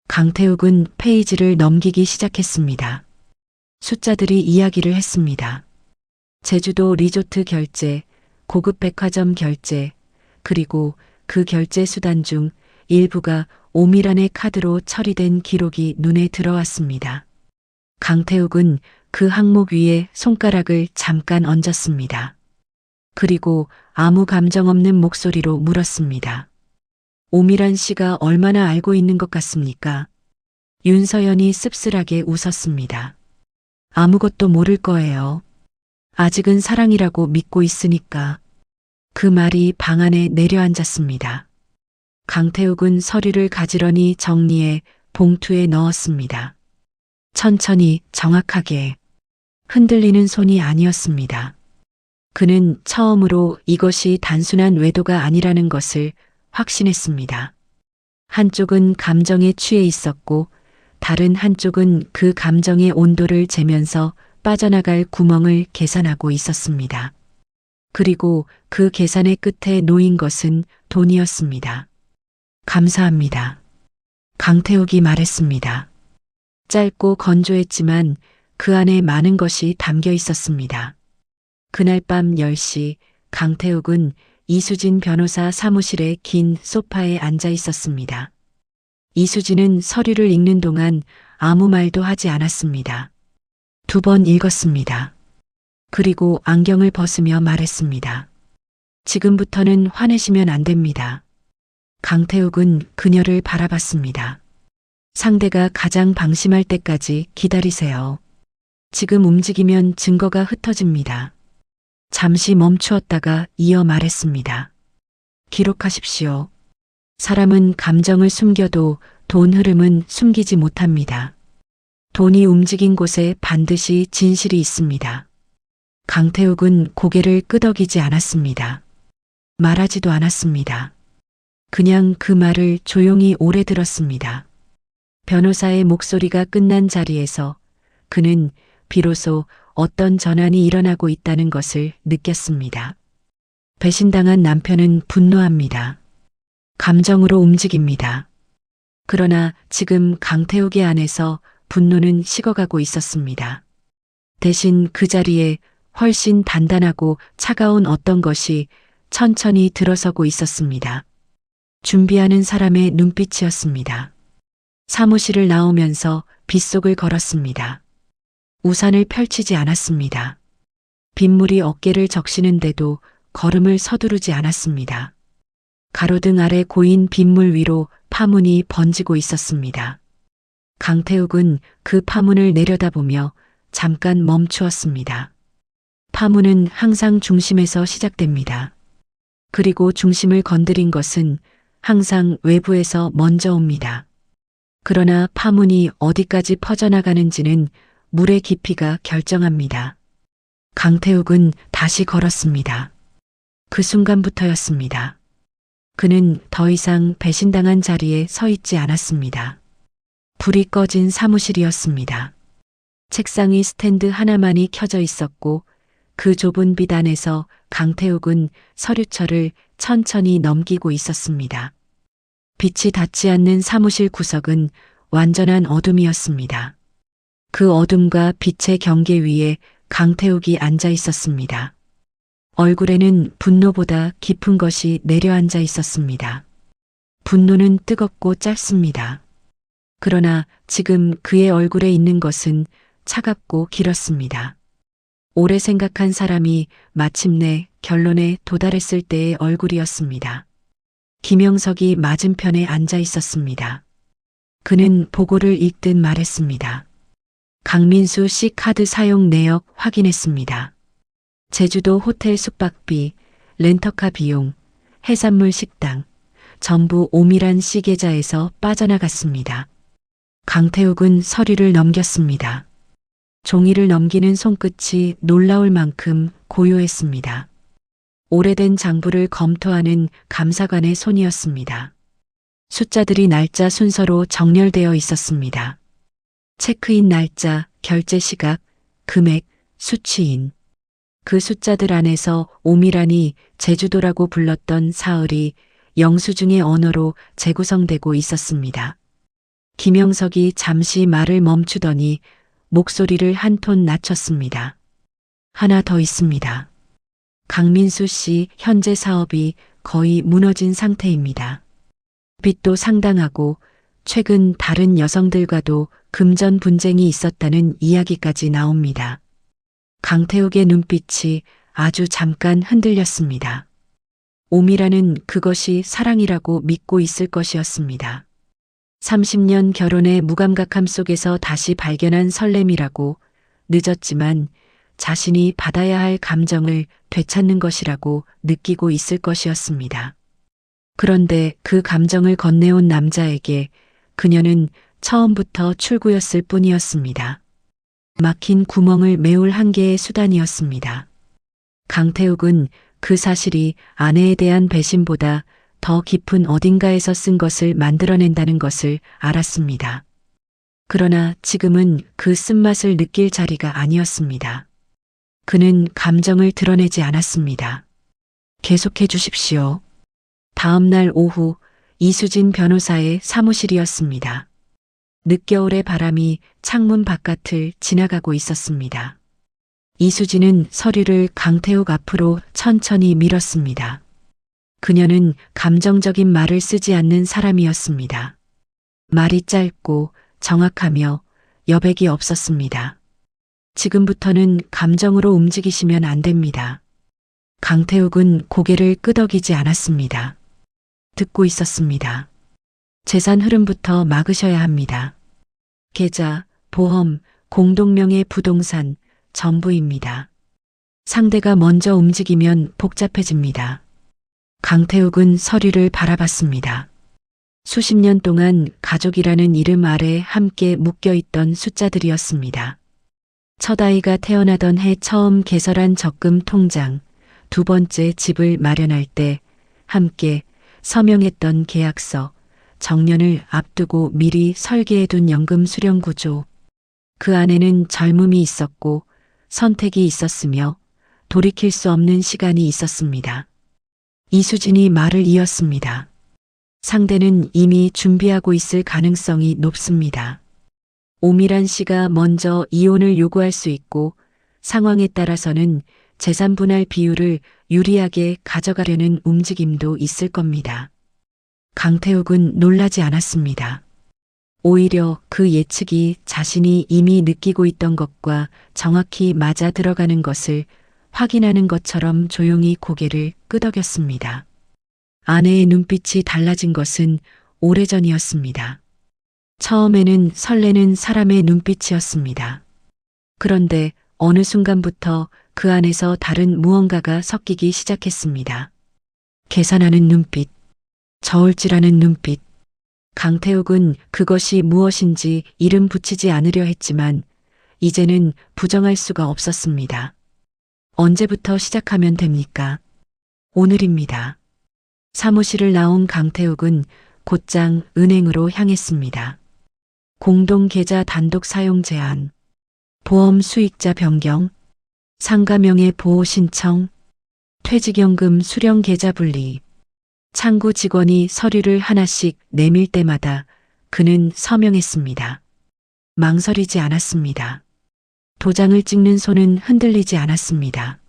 강태욱은 페이지를 넘기기 시작했습니다. 숫자들이 이야기를 했습니다. 제주도 리조트 결제, 고급 백화점 결제, 그리고 그 결제 수단 중 일부가 오미란의 카드로 처리된 기록이 눈에 들어왔습니다. 강태욱은 그 항목 위에 손가락을 잠깐 얹었습니다. 그리고 아무 감정 없는 목소리로 물었습니다. 오미란 씨가 얼마나 알고 있는 것 같습니까? 윤서연이 씁쓸하게 웃었습니다. 아무것도 모를 거예요. 아직은 사랑이라고 믿고 있으니까. 그 말이 방 안에 내려앉았습니다. 강태욱은 서류를 가지런히 정리해 봉투에 넣었습니다. 천천히 정확하게. 흔들리는 손이 아니었습니다. 그는 처음으로 이것이 단순한 외도가 아니라는 것을 확신했습니다. 한쪽은 감정에 취해 있었고 다른 한쪽은 그 감정의 온도를 재면서 빠져나갈 구멍을 계산하고 있었습니다. 그리고 그 계산의 끝에 놓인 것은 돈이었습니다. 감사합니다. 강태욱이 말했습니다. 짧고 건조했지만 그 안에 많은 것이 담겨 있었습니다. 그날 밤 10시 강태욱은 이수진 변호사 사무실의 긴 소파에 앉아 있었습니다. 이수진은 서류를 읽는 동안 아무 말도 하지 않았습니다. 2번 읽었습니다. 그리고 안경을 벗으며 말했습니다. 지금부터는 화내시면 안 됩니다. 강태욱은 그녀를 바라봤습니다. 상대가 가장 방심할 때까지 기다리세요. 지금 움직이면 증거가 흩어집니다. 잠시 멈추었다가 이어 말했습니다. 기록하십시오. 사람은 감정을 숨겨도 돈 흐름은 숨기지 못합니다. 돈이 움직인 곳에 반드시 진실이 있습니다. 강태욱은 고개를 끄덕이지 않았습니다. 말하지도 않았습니다. 그냥 그 말을 조용히 오래 들었습니다. 변호사의 목소리가 끝난 자리에서 그는 비로소 어떤 전환이 일어나고 있다는 것을 느꼈습니다. 배신당한 남편은 분노합니다. 감정으로 움직입니다. 그러나 지금 강태욱의 안에서 분노는 식어가고 있었습니다. 대신 그 자리에 훨씬 단단하고 차가운 어떤 것이 천천히 들어서고 있었습니다. 준비하는 사람의 눈빛이었습니다. 사무실을 나오면서 빗속을 걸었습니다. 우산을 펼치지 않았습니다. 빗물이 어깨를 적시는데도 걸음을 서두르지 않았습니다. 가로등 아래 고인 빗물 위로 파문이 번지고 있었습니다. 강태욱은 그 파문을 내려다보며 잠깐 멈추었습니다. 파문은 항상 중심에서 시작됩니다. 그리고 중심을 건드린 것은 항상 외부에서 먼저 옵니다. 그러나 파문이 어디까지 퍼져나가는지는 물의 깊이가 결정합니다. 강태욱은 다시 걸었습니다. 그 순간부터였습니다. 그는 더 이상 배신당한 자리에 서 있지 않았습니다. 불이 꺼진 사무실이었습니다. 책상이 스탠드 하나만이 켜져 있었고 그 좁은 빛 안에서 강태욱은 서류철을 천천히 넘기고 있었습니다. 빛이 닿지 않는 사무실 구석은 완전한 어둠이었습니다. 그 어둠과 빛의 경계 위에 강태욱이 앉아 있었습니다. 얼굴에는 분노보다 깊은 것이 내려앉아 있었습니다. 분노는 뜨겁고 짧습니다. 그러나 지금 그의 얼굴에 있는 것은 차갑고 길었습니다. 오래 생각한 사람이 마침내 결론에 도달했을 때의 얼굴이었습니다. 김영석이 맞은편에 앉아 있었습니다. 그는 보고를 읽듯 말했습니다. 강민수 씨 카드 사용 내역 확인했습니다. 제주도 호텔 숙박비, 렌터카 비용, 해산물 식당, 전부 오밀한 씨 계좌에서 빠져나갔습니다. 강태욱은 서류를 넘겼습니다. 종이를 넘기는 손끝이 놀라울 만큼 고요했습니다. 오래된 장부를 검토하는 감사관의 손이었습니다. 숫자들이 날짜 순서로 정렬되어 있었습니다. 체크인 날짜, 결제 시각, 금액, 수취인. 그 숫자들 안에서 오밀하니 제주도라고 불렀던 사흘이 영수증의 언어로 재구성되고 있었습니다. 김영석이 잠시 말을 멈추더니 목소리를 한 톤 낮췄습니다. 하나 더 있습니다. 강민수 씨 현재 사업이 거의 무너진 상태입니다. 빚도 상당하고 최근 다른 여성들과도 금전 분쟁이 있었다는 이야기까지 나옵니다. 강태욱의 눈빛이 아주 잠깐 흔들렸습니다. 오미라는 그것이 사랑이라고 믿고 있을 것이었습니다. 30년 결혼의 무감각함 속에서 다시 발견한 설렘이라고, 늦었지만 자신이 받아야 할 감정을 되찾는 것이라고 느끼고 있을 것이었습니다. 그런데 그 감정을 건네온 남자에게 그녀는 처음부터 출구였을 뿐이었습니다. 막힌 구멍을 메울 한 개의 수단이었습니다. 강태욱은 그 사실이 아내에 대한 배신보다 더 깊은 어딘가에서 쓴 것을 만들어낸다는 것을 알았습니다. 그러나 지금은 그 쓴맛을 느낄 자리가 아니었습니다. 그는 감정을 드러내지 않았습니다. 계속해 주십시오. 다음 날 오후 이수진 변호사의 사무실이었습니다. 늦겨울의 바람이 창문 바깥을 지나가고 있었습니다. 이수진은 서류를 강태욱 앞으로 천천히 밀었습니다. 그녀는 감정적인 말을 쓰지 않는 사람이었습니다. 말이 짧고 정확하며 여백이 없었습니다. 지금부터는 감정으로 움직이시면 안 됩니다. 강태욱은 고개를 끄덕이지 않았습니다. 듣고 있었습니다. 재산 흐름부터 막으셔야 합니다. 계좌, 보험, 공동명의 부동산, 전부입니다. 상대가 먼저 움직이면 복잡해집니다. 강태욱은 서류를 바라봤습니다. 수십 년 동안 가족이라는 이름 아래 함께 묶여있던 숫자들이었습니다. 첫 아이가 태어나던 해 처음 개설한 적금 통장, 두 번째 집을 마련할 때 함께 서명했던 계약서, 정년을 앞두고 미리 설계해둔 연금 수령 구조. 그 안에는 젊음이 있었고 선택이 있었으며 돌이킬 수 없는 시간이 있었습니다. 이수진이 말을 이었습니다. 상대는 이미 준비하고 있을 가능성이 높습니다. 오미란 씨가 먼저 이혼을 요구할 수 있고 상황에 따라서는 재산 분할 비율을 유리하게 가져가려는 움직임도 있을 겁니다. 강태욱은 놀라지 않았습니다. 오히려 그 예측이 자신이 이미 느끼고 있던 것과 정확히 맞아 들어가는 것을 확인하는 것처럼 조용히 고개를 끄덕였습니다. 아내의 눈빛이 달라진 것은 오래전이었습니다. 처음에는 설레는 사람의 눈빛이었습니다. 그런데 어느 순간부터 그 안에서 다른 무언가가 섞이기 시작했습니다. 계산하는 눈빛, 저울질하는 눈빛. 강태욱은 그것이 무엇인지 이름 붙이지 않으려 했지만 이제는 부정할 수가 없었습니다. 언제부터 시작하면 됩니까? 오늘입니다. 사무실을 나온 강태욱은 곧장 은행으로 향했습니다. 공동계좌 단독 사용 제한, 보험 수익자 변경, 상가명의 보호 신청, 퇴직연금 수령 계좌 분리. 창구 직원이 서류를 하나씩 내밀 때마다 그는 서명했습니다. 망설이지 않았습니다. 도장을 찍는 손은 흔들리지 않았습니다.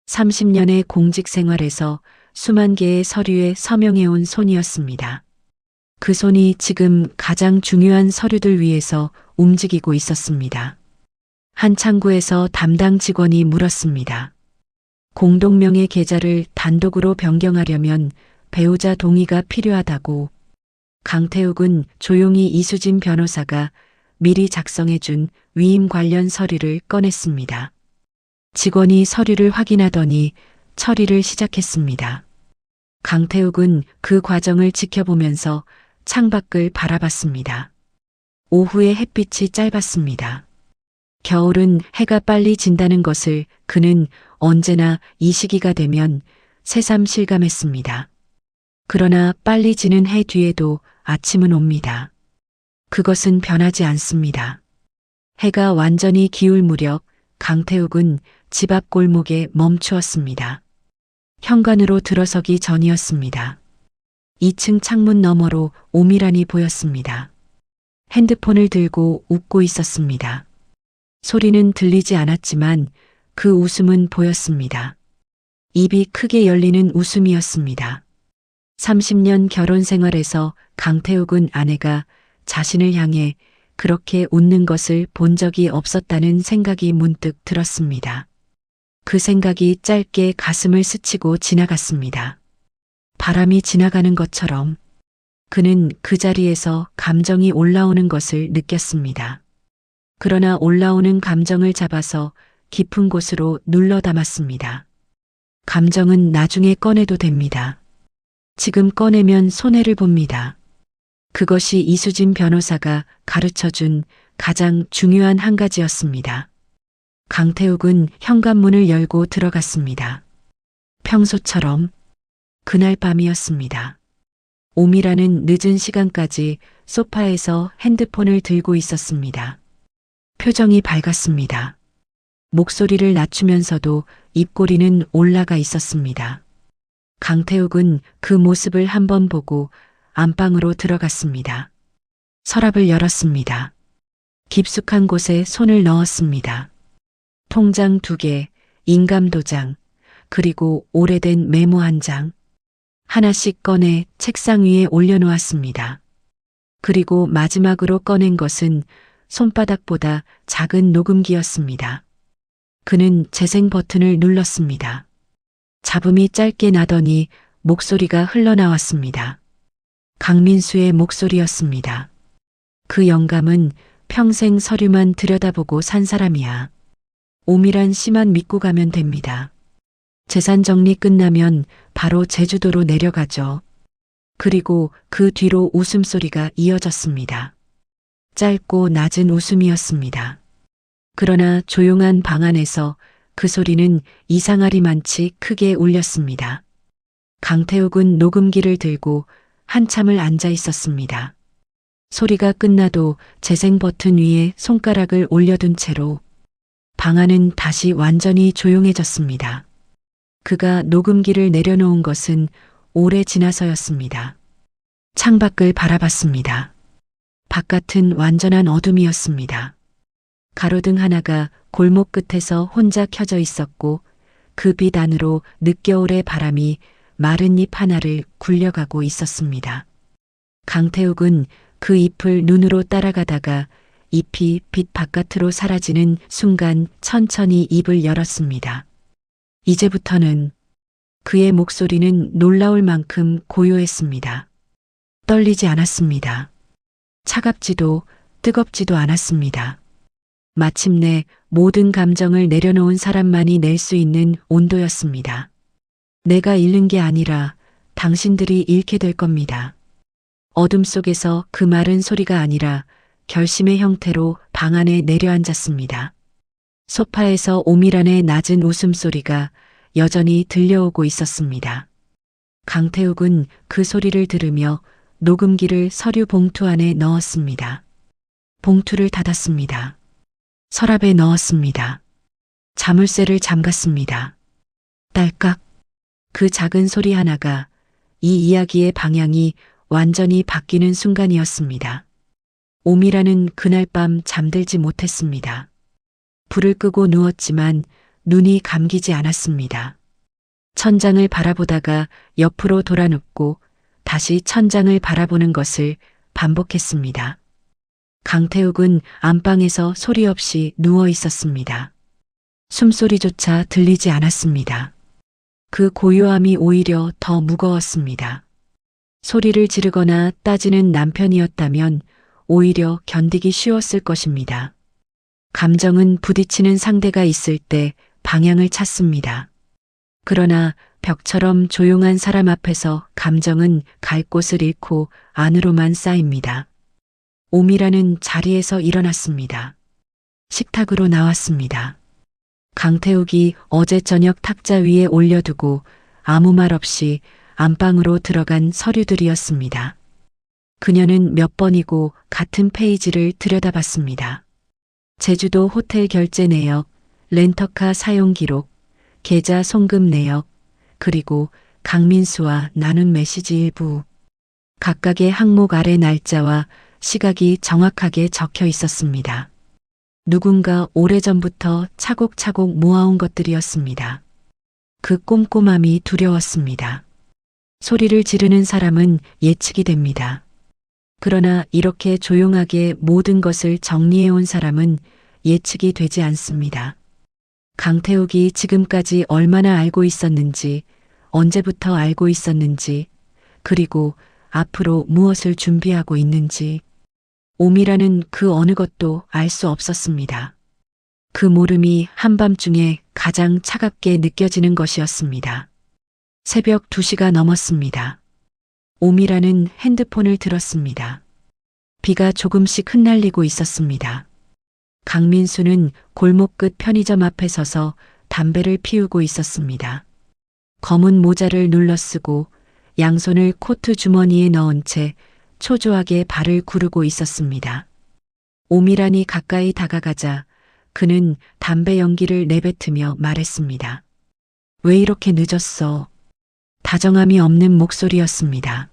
30년의 공직 생활에서 수만 개의 서류에 서명해온 손이었습니다. 그 손이 지금 가장 중요한 서류들 위에서 움직이고 있었습니다. 한 창구에서 담당 직원이 물었습니다. 공동명의 계좌를 단독으로 변경하려면 배우자 동의가 필요하다고. 강태욱은 조용히 이수진 변호사가 미리 작성해준 위임 관련 서류를 꺼냈습니다. 직원이 서류를 확인하더니 처리를 시작했습니다. 강태욱은 그 과정을 지켜보면서 창밖을 바라봤습니다. 오후의 햇빛이 짧았습니다. 겨울은 해가 빨리 진다는 것을 그는 언제나 이 시기가 되면 새삼 실감했습니다. 그러나 빨리 지는 해 뒤에도 아침은 옵니다. 그것은 변하지 않습니다. 해가 완전히 기울 무렵 강태욱은 집 앞 골목에 멈추었습니다. 현관으로 들어서기 전이었습니다. 2층 창문 너머로 오미란이 보였습니다. 핸드폰을 들고 웃고 있었습니다. 소리는 들리지 않았지만 그 웃음은 보였습니다. 입이 크게 열리는 웃음이었습니다. 30년 결혼 생활에서 강태욱은 아내가 자신을 향해 그렇게 웃는 것을 본 적이 없었다는 생각이 문득 들었습니다. 그 생각이 짧게 가슴을 스치고 지나갔습니다. 바람이 지나가는 것처럼 그는 그 자리에서 감정이 올라오는 것을 느꼈습니다. 그러나 올라오는 감정을 잡아서 깊은 곳으로 눌러 담았습니다. 감정은 나중에 꺼내도 됩니다. 지금 꺼내면 손해를 봅니다. 그것이 이수진 변호사가 가르쳐준 가장 중요한 한 가지였습니다. 강태욱은 현관문을 열고 들어갔습니다. 평소처럼 그날 밤이었습니다. 오미라는 늦은 시간까지 소파에서 핸드폰을 들고 있었습니다. 표정이 밝았습니다. 목소리를 낮추면서도 입꼬리는 올라가 있었습니다. 강태욱은 그 모습을 한번 보고 안방으로 들어갔습니다. 서랍을 열었습니다. 깊숙한 곳에 손을 넣었습니다. 통장 2개, 인감도장, 그리고 오래된 메모 한 장. 하나씩 꺼내 책상 위에 올려놓았습니다. 그리고 마지막으로 꺼낸 것은 손바닥보다 작은 녹음기였습니다. 그는 재생 버튼을 눌렀습니다. 잡음이 짧게 나더니 목소리가 흘러나왔습니다. 강민수의 목소리였습니다. 그 영감은 평생 서류만 들여다보고 산 사람이야. 오미란 씨만 믿고 가면 됩니다. 재산 정리 끝나면 바로 제주도로 내려가죠. 그리고 그 뒤로 웃음소리가 이어졌습니다. 짧고 낮은 웃음이었습니다. 그러나 조용한 방 안에서 그 소리는 이상하리만치 크게 울렸습니다. 강태욱은 녹음기를 들고 한참을 앉아 있었습니다. 소리가 끝나도 재생 버튼 위에 손가락을 올려둔 채로 방 안은 다시 완전히 조용해졌습니다. 그가 녹음기를 내려놓은 것은 오래 지나서였습니다. 창밖을 바라봤습니다. 바깥은 완전한 어둠이었습니다. 가로등 하나가 골목 끝에서 혼자 켜져 있었고 그 빛 안으로 늦겨울의 바람이 마른 잎 하나를 굴려가고 있었습니다. 강태욱은 그 잎을 눈으로 따라가다가 잎이 빛 바깥으로 사라지는 순간 천천히 입을 열었습니다. 이제부터는 그의 목소리는 놀라울 만큼 고요했습니다. 떨리지 않았습니다. 차갑지도 뜨겁지도 않았습니다. 마침내 모든 감정을 내려놓은 사람만이 낼 수 있는 온도였습니다. 내가 잃는 게 아니라 당신들이 잃게 될 겁니다. 어둠 속에서 그 마른 소리가 아니라 결심의 형태로 방 안에 내려앉았습니다. 소파에서 오미란의 낮은 웃음소리가 여전히 들려오고 있었습니다. 강태욱은 그 소리를 들으며 녹음기를 서류 봉투 안에 넣었습니다. 봉투를 닫았습니다. 서랍에 넣었습니다. 자물쇠를 잠갔습니다. 딸깍. 그 작은 소리 하나가 이 이야기의 방향이 완전히 바뀌는 순간이었습니다. 오미라는 그날 밤 잠들지 못했습니다. 불을 끄고 누웠지만 눈이 감기지 않았습니다. 천장을 바라보다가 옆으로 돌아 눕고 다시 천장을 바라보는 것을 반복했습니다. 강태욱은 안방에서 소리 없이 누워 있었습니다. 숨소리조차 들리지 않았습니다. 그 고요함이 오히려 더 무거웠습니다. 소리를 지르거나 따지는 남편이었다면 오히려 견디기 쉬웠을 것입니다. 감정은 부딪히는 상대가 있을 때 방향을 찾습니다. 그러나 벽처럼 조용한 사람 앞에서 감정은 갈 곳을 잃고 안으로만 쌓입니다. 오미라는 자리에서 일어났습니다. 식탁으로 나왔습니다. 강태욱이 어제 저녁 탁자 위에 올려두고 아무 말 없이 안방으로 들어간 서류들이었습니다. 그녀는 몇 번이고 같은 페이지를 들여다봤습니다. 제주도 호텔 결제 내역, 렌터카 사용 기록, 계좌 송금 내역, 그리고 강민수와 나눈 메시지 일부. 각각의 항목 아래 날짜와 시각이 정확하게 적혀 있었습니다. 누군가 오래전부터 차곡차곡 모아온 것들이었습니다. 그 꼼꼼함이 두려웠습니다. 소리를 지르는 사람은 예측이 됩니다. 그러나 이렇게 조용하게 모든 것을 정리해온 사람은 예측이 되지 않습니다. 강태욱이 지금까지 얼마나 알고 있었는지, 언제부터 알고 있었는지, 그리고 앞으로 무엇을 준비하고 있는지, 오미라는 그 어느 것도 알 수 없었습니다. 그 모름이 한밤중에 가장 차갑게 느껴지는 것이었습니다. 새벽 2시가 넘었습니다. 오미라는 핸드폰을 들었습니다. 비가 조금씩 흩날리고 있었습니다. 강민수는 골목 끝 편의점 앞에 서서 담배를 피우고 있었습니다. 검은 모자를 눌러쓰고 양손을 코트 주머니에 넣은 채 초조하게 발을 구르고 있었습니다. 오미란이 가까이 다가가자 그는 담배 연기를 내뱉으며 말했습니다. 왜 이렇게 늦었어? 다정함이 없는 목소리였습니다.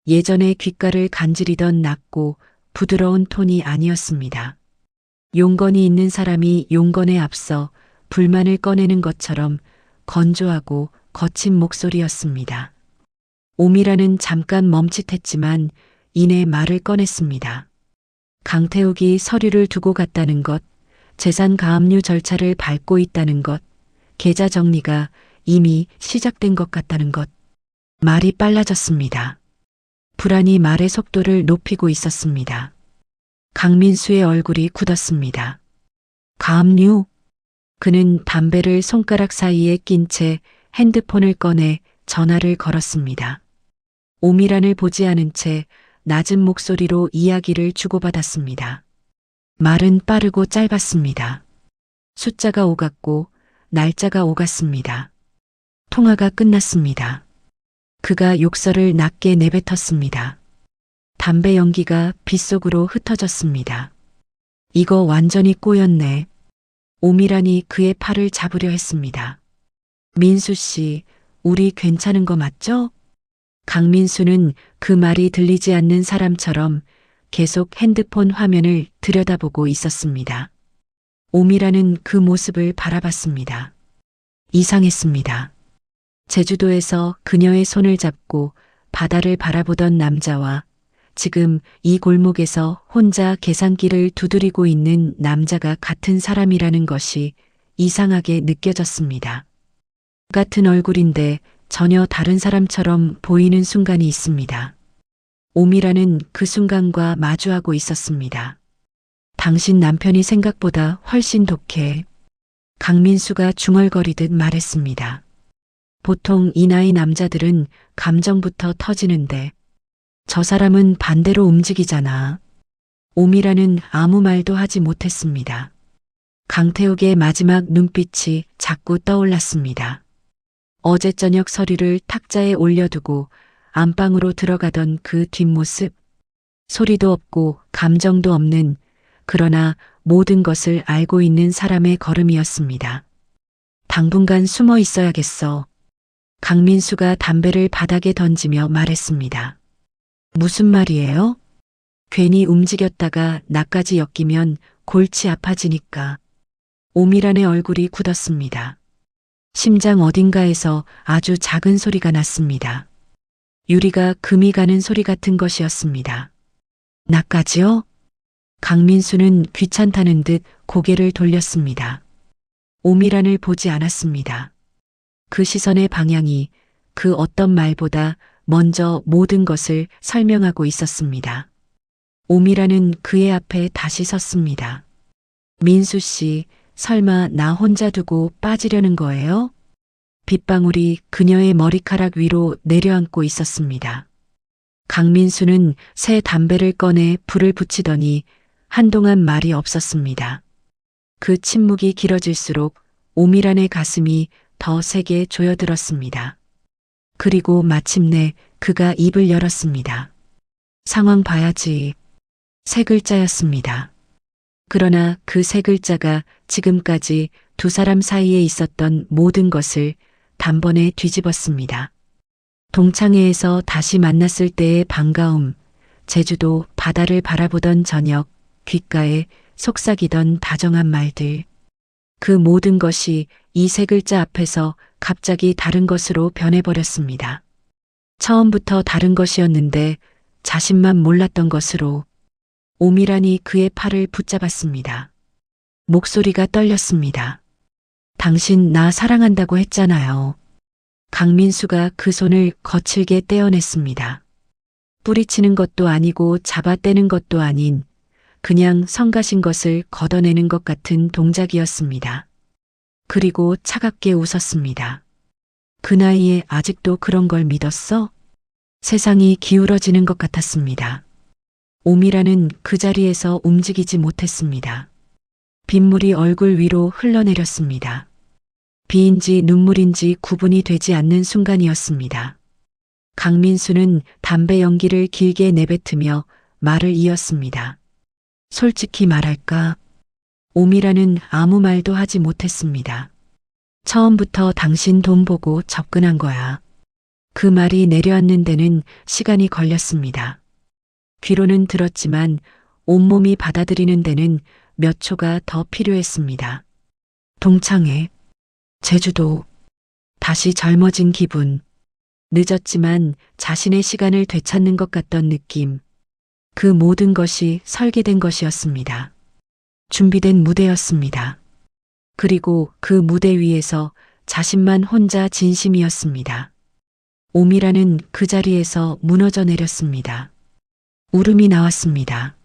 예전에 귓가를 간지리던 낮고 부드러운 톤이 아니었습니다. 용건이 있는 사람이 용건에 앞서 불만을 꺼내는 것처럼 건조하고 거친 목소리였습니다. 오미라는 잠깐 멈칫했지만 이내 말을 꺼냈습니다. 강태욱이 서류를 두고 갔다는 것, 재산 가압류 절차를 밟고 있다는 것, 계좌 정리가 이미 시작된 것 같다는 것. 말이 빨라졌습니다. 불안이 말의 속도를 높이고 있었습니다. 강민수의 얼굴이 굳었습니다. 가압류? 그는 담배를 손가락 사이에 낀 채 핸드폰을 꺼내 전화를 걸었습니다. 오미란을 보지 않은 채 낮은 목소리로 이야기를 주고받았습니다. 말은 빠르고 짧았습니다. 숫자가 오갔고 날짜가 오갔습니다. 통화가 끝났습니다. 그가 욕설을 낮게 내뱉었습니다. 담배 연기가 빗속으로 흩어졌습니다. 이거 완전히 꼬였네. 오미란이 그의 팔을 잡으려 했습니다. 민수 씨, 우리 괜찮은 거 맞죠? 강민수는 그 말이 들리지 않는 사람처럼 계속 핸드폰 화면을 들여다보고 있었습니다. 오미란은 그 모습을 바라봤습니다. 이상했습니다. 제주도에서 그녀의 손을 잡고 바다를 바라보던 남자와 지금 이 골목에서 혼자 계산기를 두드리고 있는 남자가 같은 사람이라는 것이 이상하게 느껴졌습니다. 같은 얼굴인데 전혀 다른 사람처럼 보이는 순간이 있습니다. 오미라는 그 순간과 마주하고 있었습니다. 당신 남편이 생각보다 훨씬 독해. 강민수가 중얼거리듯 말했습니다. 보통 이 나이 남자들은 감정부터 터지는데 저 사람은 반대로 움직이잖아. 오미라는 아무 말도 하지 못했습니다. 강태욱의 마지막 눈빛이 자꾸 떠올랐습니다. 어제 저녁 서류를 탁자에 올려두고 안방으로 들어가던 그 뒷모습. 소리도 없고 감정도 없는, 그러나 모든 것을 알고 있는 사람의 걸음이었습니다. 당분간 숨어 있어야겠어. 강민수가 담배를 바닥에 던지며 말했습니다. 무슨 말이에요? 괜히 움직였다가 나까지 엮이면 골치 아파지니까. 오미란의 얼굴이 굳었습니다. 심장 어딘가에서 아주 작은 소리가 났습니다. 유리가 금이 가는 소리 같은 것이었습니다. 나까지요? 강민수는 귀찮다는 듯 고개를 돌렸습니다. 오미란을 보지 않았습니다. 그 시선의 방향이 그 어떤 말보다 먼저 모든 것을 설명하고 있었습니다. 오미란은 그의 앞에 다시 섰습니다. 민수 씨, 설마 나 혼자 두고 빠지려는 거예요? 빗방울이 그녀의 머리카락 위로 내려앉고 있었습니다. 강민수는 새 담배를 꺼내 불을 붙이더니 한동안 말이 없었습니다. 그 침묵이 길어질수록 오미란의 가슴이 더 세게 조여들었습니다. 그리고 마침내 그가 입을 열었습니다. 상황 봐야지. 세 글자였습니다. 그러나 그 세 글자가 지금까지 두 사람 사이에 있었던 모든 것을 단번에 뒤집었습니다. 동창회에서 다시 만났을 때의 반가움, 제주도 바다를 바라보던 저녁, 귓가에 속삭이던 다정한 말들. 그 모든 것이 이 세 글자 앞에서 갑자기 다른 것으로 변해버렸습니다. 처음부터 다른 것이었는데 자신만 몰랐던 것으로. 오미란이 그의 팔을 붙잡았습니다. 목소리가 떨렸습니다. 당신 나 사랑한다고 했잖아요. 강민수가 그 손을 거칠게 떼어냈습니다. 뿌리치는 것도 아니고 잡아떼는 것도 아닌 그냥 성가신 것을 걷어내는 것 같은 동작이었습니다. 그리고 차갑게 웃었습니다. 그 나이에 아직도 그런 걸 믿었어? 세상이 기울어지는 것 같았습니다. 오미라는 그 자리에서 움직이지 못했습니다. 빗물이 얼굴 위로 흘러내렸습니다. 비인지 눈물인지 구분이 되지 않는 순간이었습니다. 강민수는 담배 연기를 길게 내뱉으며 말을 이었습니다. 솔직히 말할까? 오미라는 아무 말도 하지 못했습니다. 처음부터 당신 돈 보고 접근한 거야. 그 말이 내려앉는 데는 시간이 걸렸습니다. 귀로는 들었지만 온몸이 받아들이는 데는 몇 초가 더 필요했습니다. 동창회, 제주도, 다시 젊어진 기분, 늦었지만 자신의 시간을 되찾는 것 같던 느낌, 그 모든 것이 설계된 것이었습니다. 준비된 무대였습니다. 그리고 그 무대 위에서 자신만 혼자 진심이었습니다. 오미라는 그 자리에서 무너져 내렸습니다. 울음이 나왔습니다.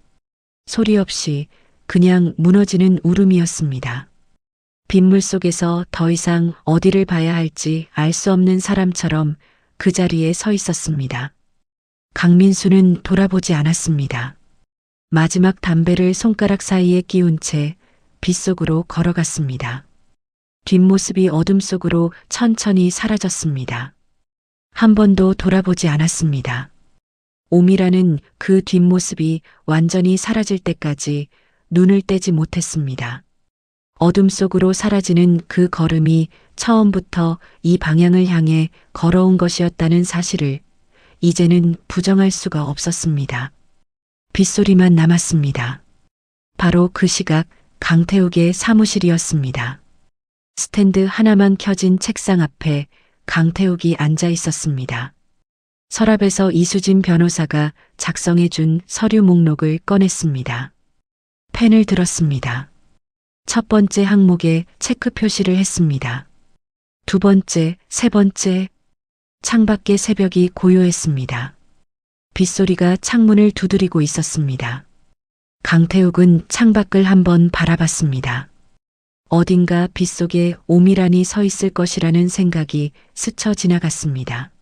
소리 없이 그냥 무너지는 울음이었습니다. 빗물 속에서 더 이상 어디를 봐야 할지 알 수 없는 사람처럼 그 자리에 서 있었습니다. 강민수는 돌아보지 않았습니다. 마지막 담배를 손가락 사이에 끼운 채 빗속으로 걸어갔습니다. 뒷모습이 어둠 속으로 천천히 사라졌습니다. 한 번도 돌아보지 않았습니다. 오미라는 그 뒷모습이 완전히 사라질 때까지 눈을 떼지 못했습니다. 어둠 속으로 사라지는 그 걸음이 처음부터 이 방향을 향해 걸어온 것이었다는 사실을 이제는 부정할 수가 없었습니다. 빗소리만 남았습니다. 바로 그 시각 강태욱의 사무실이었습니다. 스탠드 하나만 켜진 책상 앞에 강태욱이 앉아 있었습니다. 서랍에서 이수진 변호사가 작성해준 서류 목록을 꺼냈습니다. 펜을 들었습니다. 첫 번째 항목에 체크 표시를 했습니다. 두 번째, 세 번째, 창밖의 새벽이 고요했습니다. 빗소리가 창문을 두드리고 있었습니다. 강태욱은 창밖을 한번 바라봤습니다. 어딘가 빗속에 오미란이 서 있을 것이라는 생각이 스쳐 지나갔습니다.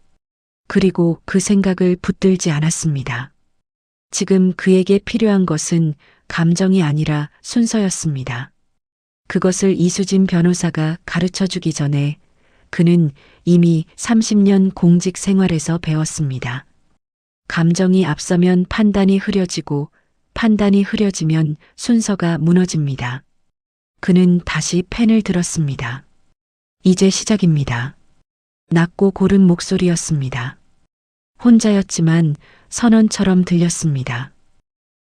그리고 그 생각을 붙들지 않았습니다. 지금 그에게 필요한 것은 감정이 아니라 순서였습니다. 그것을 이수진 변호사가 가르쳐 주기 전에 그는 이미 30년 공직 생활에서 배웠습니다. 감정이 앞서면 판단이 흐려지고 판단이 흐려지면 순서가 무너집니다. 그는 다시 펜을 들었습니다. 이제 시작입니다. 낮고 고른 목소리였습니다. 혼자였지만 선언처럼 들렸습니다.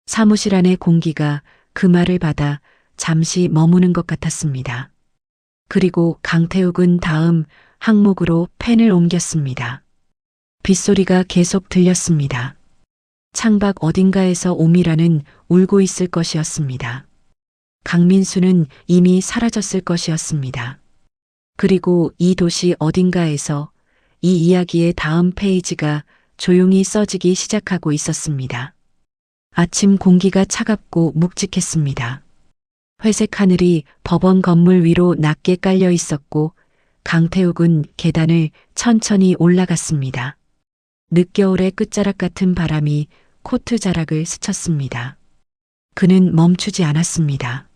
사무실 안의 공기가 그 말을 받아 잠시 머무는 것 같았습니다. 그리고 강태욱은 다음 항목으로 펜을 옮겼습니다. 빗소리가 계속 들렸습니다. 창밖 어딘가에서 오미라는 울고 있을 것이었습니다. 강민수는 이미 사라졌을 것이었습니다. 그리고 이 도시 어딘가에서 이 이야기의 다음 페이지가 조용히 써지기 시작하고 있었습니다. 아침 공기가 차갑고 묵직했습니다. 회색 하늘이 법원 건물 위로 낮게 깔려 있었고 강태욱은 계단을 천천히 올라갔습니다. 늦겨울의 끝자락 같은 바람이 코트 자락을 스쳤습니다. 그는 멈추지 않았습니다.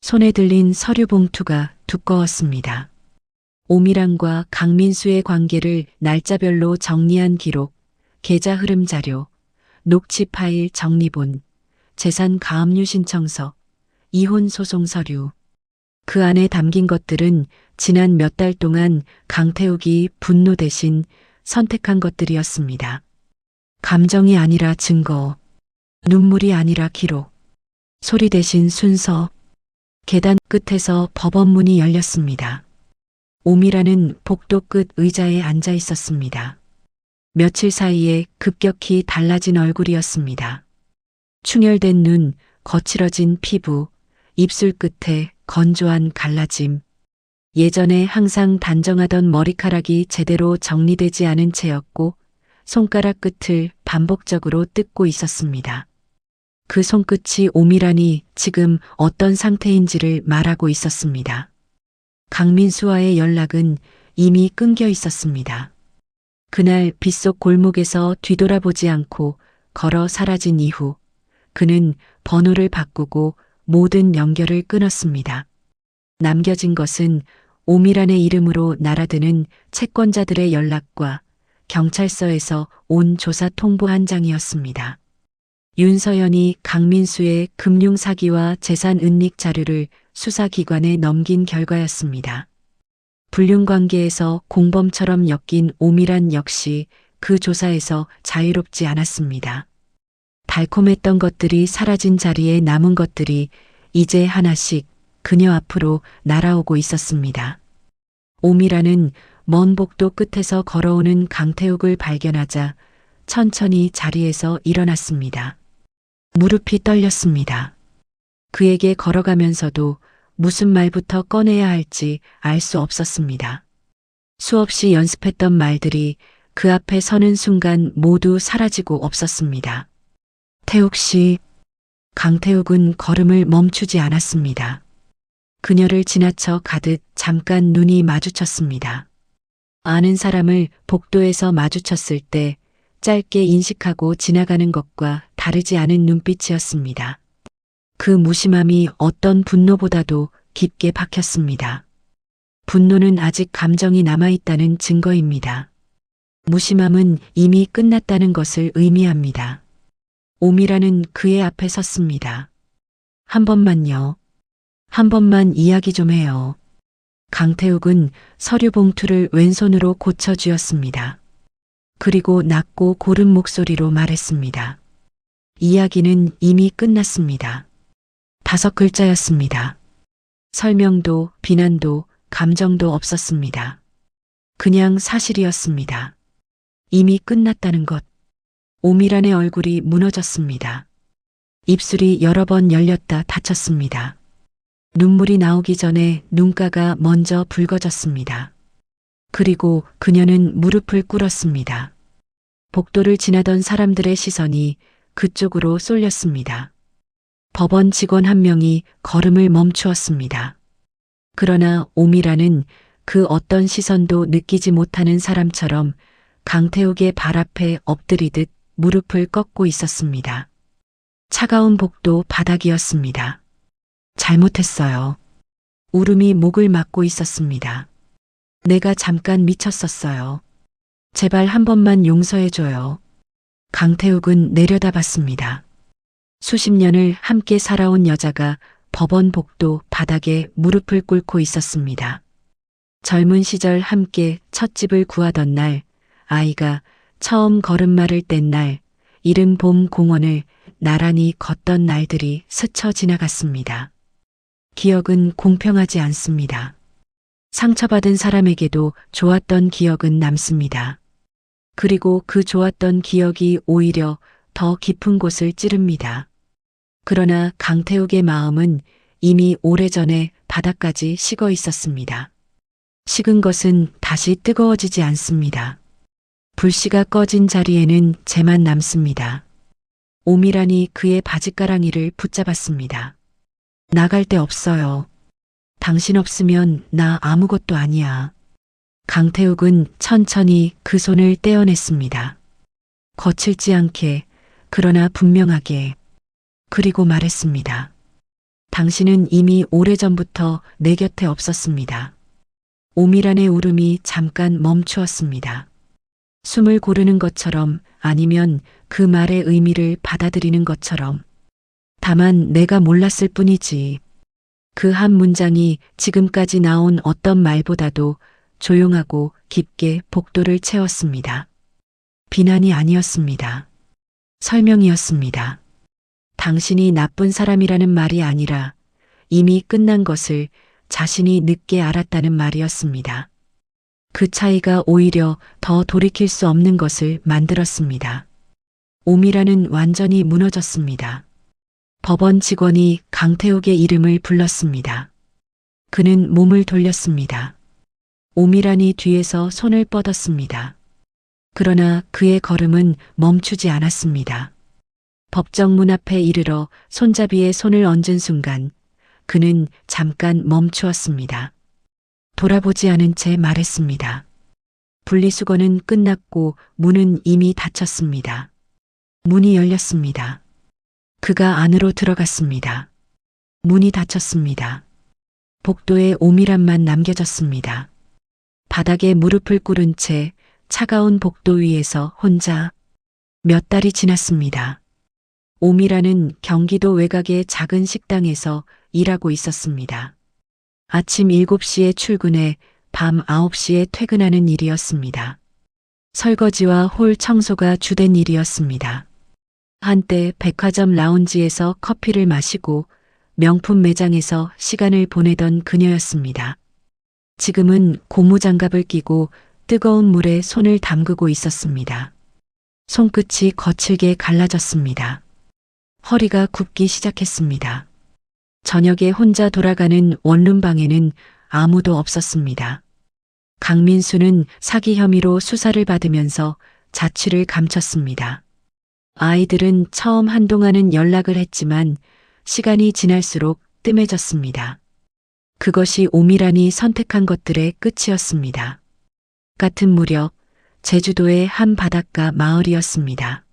손에 들린 서류 봉투가 두꺼웠습니다. 오미란과 강민수의 관계를 날짜별로 정리한 기록, 계좌 흐름 자료, 녹취 파일 정리본, 재산 가압류 신청서, 이혼 소송 서류. 그 안에 담긴 것들은 지난 몇 달 동안 강태욱이 분노 대신 선택한 것들이었습니다. 감정이 아니라 증거, 눈물이 아니라 기록, 소리 대신 순서. 계단 끝에서 법원 문이 열렸습니다. 오미라는 복도 끝 의자에 앉아 있었습니다. 며칠 사이에 급격히 달라진 얼굴이었습니다. 충혈된 눈, 거칠어진 피부, 입술 끝에 건조한 갈라짐. 예전에 항상 단정하던 머리카락이 제대로 정리되지 않은 채였고 손가락 끝을 반복적으로 뜯고 있었습니다. 그 손끝이 오미란이 지금 어떤 상태인지를 말하고 있었습니다. 강민수와의 연락은 이미 끊겨 있었습니다. 그날 빗속 골목에서 뒤돌아보지 않고 걸어 사라진 이후 그는 번호를 바꾸고 모든 연결을 끊었습니다. 남겨진 것은 오미란의 이름으로 날아드는 채권자들의 연락과 경찰서에서 온 조사 통보 한 장이었습니다. 윤서연이 강민수의 금융사기와 재산 은닉 자료를 수사기관에 넘긴 결과였습니다. 불륜관계에서 공범처럼 엮인 오미란 역시 그 조사에서 자유롭지 않았습니다. 달콤했던 것들이 사라진 자리에 남은 것들이 이제 하나씩 그녀 앞으로 날아오고 있었습니다. 오미란은 먼 복도 끝에서 걸어오는 강태욱을 발견하자 천천히 자리에서 일어났습니다. 무릎이 떨렸습니다. 그에게 걸어가면서도 무슨 말부터 꺼내야 할지 알 수 없었습니다. 수없이 연습했던 말들이 그 앞에 서는 순간 모두 사라지고 없었습니다. 태욱 씨, 강태욱은 걸음을 멈추지 않았습니다. 그녀를 지나쳐 가듯 잠깐 눈이 마주쳤습니다. 아는 사람을 복도에서 마주쳤을 때 짧게 인식하고 지나가는 것과 다르지 않은 눈빛이었습니다. 그 무심함이 어떤 분노보다도 깊게 박혔습니다. 분노는 아직 감정이 남아있다는 증거입니다. 무심함은 이미 끝났다는 것을 의미합니다. 오미라는 그의 앞에 섰습니다. 한 번만요. 한 번만 이야기 좀 해요. 강태욱은 서류 봉투를 왼손으로 고쳐쥐었습니다. 그리고 낮고 고른 목소리로 말했습니다. 이야기는 이미 끝났습니다. 5글자였습니다. 설명도 비난도 감정도 없었습니다. 그냥 사실이었습니다. 이미 끝났다는 것. 오미란의 얼굴이 무너졌습니다. 입술이 여러 번 열렸다 닫혔습니다. 눈물이 나오기 전에 눈가가 먼저 붉어졌습니다. 그리고 그녀는 무릎을 꿇었습니다. 복도를 지나던 사람들의 시선이 그쪽으로 쏠렸습니다. 법원 직원 한 명이 걸음을 멈추었습니다. 그러나 오미라는 그 어떤 시선도 느끼지 못하는 사람처럼 강태욱의 발 앞에 엎드리듯 무릎을 꺾고 있었습니다. 차가운 복도 바닥이었습니다. 잘못했어요. 울음이 목을 막고 있었습니다. 내가 잠깐 미쳤었어요. 제발 한 번만 용서해줘요. 강태욱은 내려다봤습니다. 수십 년을 함께 살아온 여자가 법원 복도 바닥에 무릎을 꿇고 있었습니다. 젊은 시절 함께 첫 집을 구하던 날, 아이가 처음 걸음마를 뗀 날, 이른 봄 공원을 나란히 걷던 날들이 스쳐 지나갔습니다. 기억은 공평하지 않습니다. 상처받은 사람에게도 좋았던 기억은 남습니다. 그리고 그 좋았던 기억이 오히려 더 깊은 곳을 찌릅니다. 그러나 강태욱의 마음은 이미 오래전에 바닥까지 식어 있었습니다. 식은 것은 다시 뜨거워지지 않습니다. 불씨가 꺼진 자리에는 재만 남습니다. 오미란이 그의 바짓가랑이를 붙잡았습니다. 나갈 데 없어요. 당신 없으면 나 아무것도 아니야. 강태욱은 천천히 그 손을 떼어냈습니다. 거칠지 않게, 그러나 분명하게. 그리고 말했습니다. 당신은 이미 오래전부터 내 곁에 없었습니다. 오미란의 울음이 잠깐 멈추었습니다. 숨을 고르는 것처럼 아니면 그 말의 의미를 받아들이는 것처럼. 다만 내가 몰랐을 뿐이지. 그 한 문장이 지금까지 나온 어떤 말보다도 조용하고 깊게 복도를 채웠습니다. 비난이 아니었습니다. 설명이었습니다. 당신이 나쁜 사람이라는 말이 아니라 이미 끝난 것을 자신이 늦게 알았다는 말이었습니다. 그 차이가 오히려 더 돌이킬 수 없는 것을 만들었습니다. 오미라는 완전히 무너졌습니다. 법원 직원이 강태욱의 이름을 불렀습니다. 그는 몸을 돌렸습니다. 오미란이 뒤에서 손을 뻗었습니다. 그러나 그의 걸음은 멈추지 않았습니다. 법정 문 앞에 이르러 손잡이에 손을 얹은 순간 그는 잠깐 멈추었습니다. 돌아보지 않은 채 말했습니다. 분리수거는 끝났고 문은 이미 닫혔습니다. 문이 열렸습니다. 그가 안으로 들어갔습니다. 문이 닫혔습니다. 복도에 오미란만 남겨졌습니다. 바닥에 무릎을 꿇은 채 차가운 복도 위에서 혼자. 몇 달이 지났습니다. 오미란은 경기도 외곽의 작은 식당에서 일하고 있었습니다. 아침 7시에 출근해 밤 9시에 퇴근하는 일이었습니다. 설거지와 홀 청소가 주된 일이었습니다. 한때 백화점 라운지에서 커피를 마시고 명품 매장에서 시간을 보내던 그녀였습니다. 지금은 고무장갑을 끼고 뜨거운 물에 손을 담그고 있었습니다. 손끝이 거칠게 갈라졌습니다. 허리가 굽기 시작했습니다. 저녁에 혼자 돌아가는 원룸방에는 아무도 없었습니다. 강민수는 사기 혐의로 수사를 받으면서 자취를 감췄습니다. 아이들은 처음 한동안은 연락을 했지만 시간이 지날수록 뜸해졌습니다. 그것이 오미란이 선택한 것들의 끝이었습니다. 같은 무렵 제주도의 한 바닷가 마을이었습니다.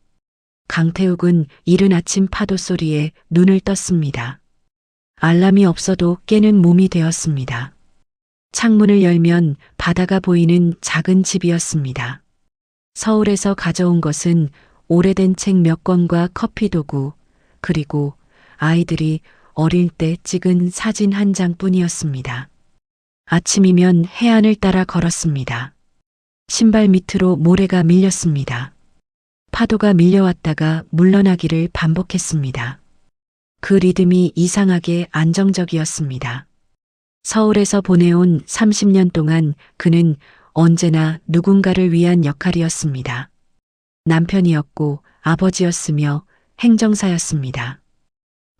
강태욱은 이른 아침 파도 소리에 눈을 떴습니다. 알람이 없어도 깨는 몸이 되었습니다. 창문을 열면 바다가 보이는 작은 집이었습니다. 서울에서 가져온 것은 오래된 책 몇 권과 커피 도구, 그리고 아이들이 어릴 때 찍은 사진 한 장뿐이었습니다. 아침이면 해안을 따라 걸었습니다. 신발 밑으로 모래가 밀렸습니다. 파도가 밀려왔다가 물러나기를 반복했습니다. 그 리듬이 이상하게 안정적이었습니다. 서울에서 보내온 30년 동안 그는 언제나 누군가를 위한 역할이었습니다. 남편이었고 아버지였으며 행정사였습니다.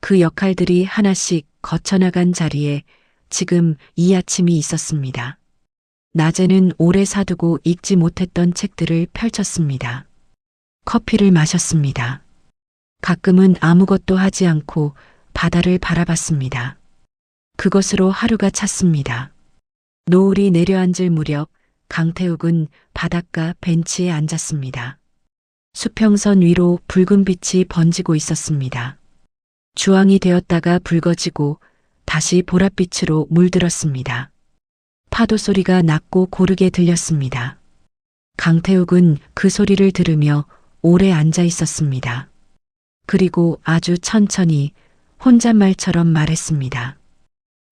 그 역할들이 하나씩 거쳐나간 자리에 지금 이 아침이 있었습니다. 낮에는 오래 사두고 읽지 못했던 책들을 펼쳤습니다. 커피를 마셨습니다. 가끔은 아무것도 하지 않고 바다를 바라봤습니다. 그것으로 하루가 찼습니다. 노을이 내려앉을 무렵 강태욱은 바닷가 벤치에 앉았습니다. 수평선 위로 붉은 빛이 번지고 있었습니다. 주황이 되었다가 붉어지고 다시 보랏빛으로 물들었습니다. 파도 소리가 낮고 고르게 들렸습니다. 강태욱은 그 소리를 들으며 오래 앉아 있었습니다. 그리고 아주 천천히 혼잣말처럼 말했습니다.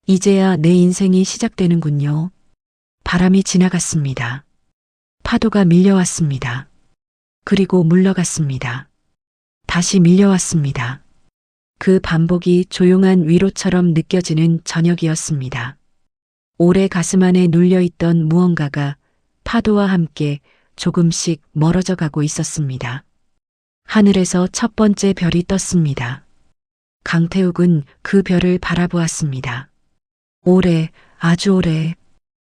이제야 내 인생이 시작되는군요. 바람이 지나갔습니다. 파도가 밀려왔습니다. 그리고 물러갔습니다. 다시 밀려왔습니다. 그 반복이 조용한 위로처럼 느껴지는 저녁이었습니다. 오래 가슴 안에 눌려있던 무언가가 파도와 함께 조금씩 멀어져 가고 있었습니다. 하늘에서 첫 번째 별이 떴습니다. 강태욱은 그 별을 바라보았습니다. 오래, 아주 오래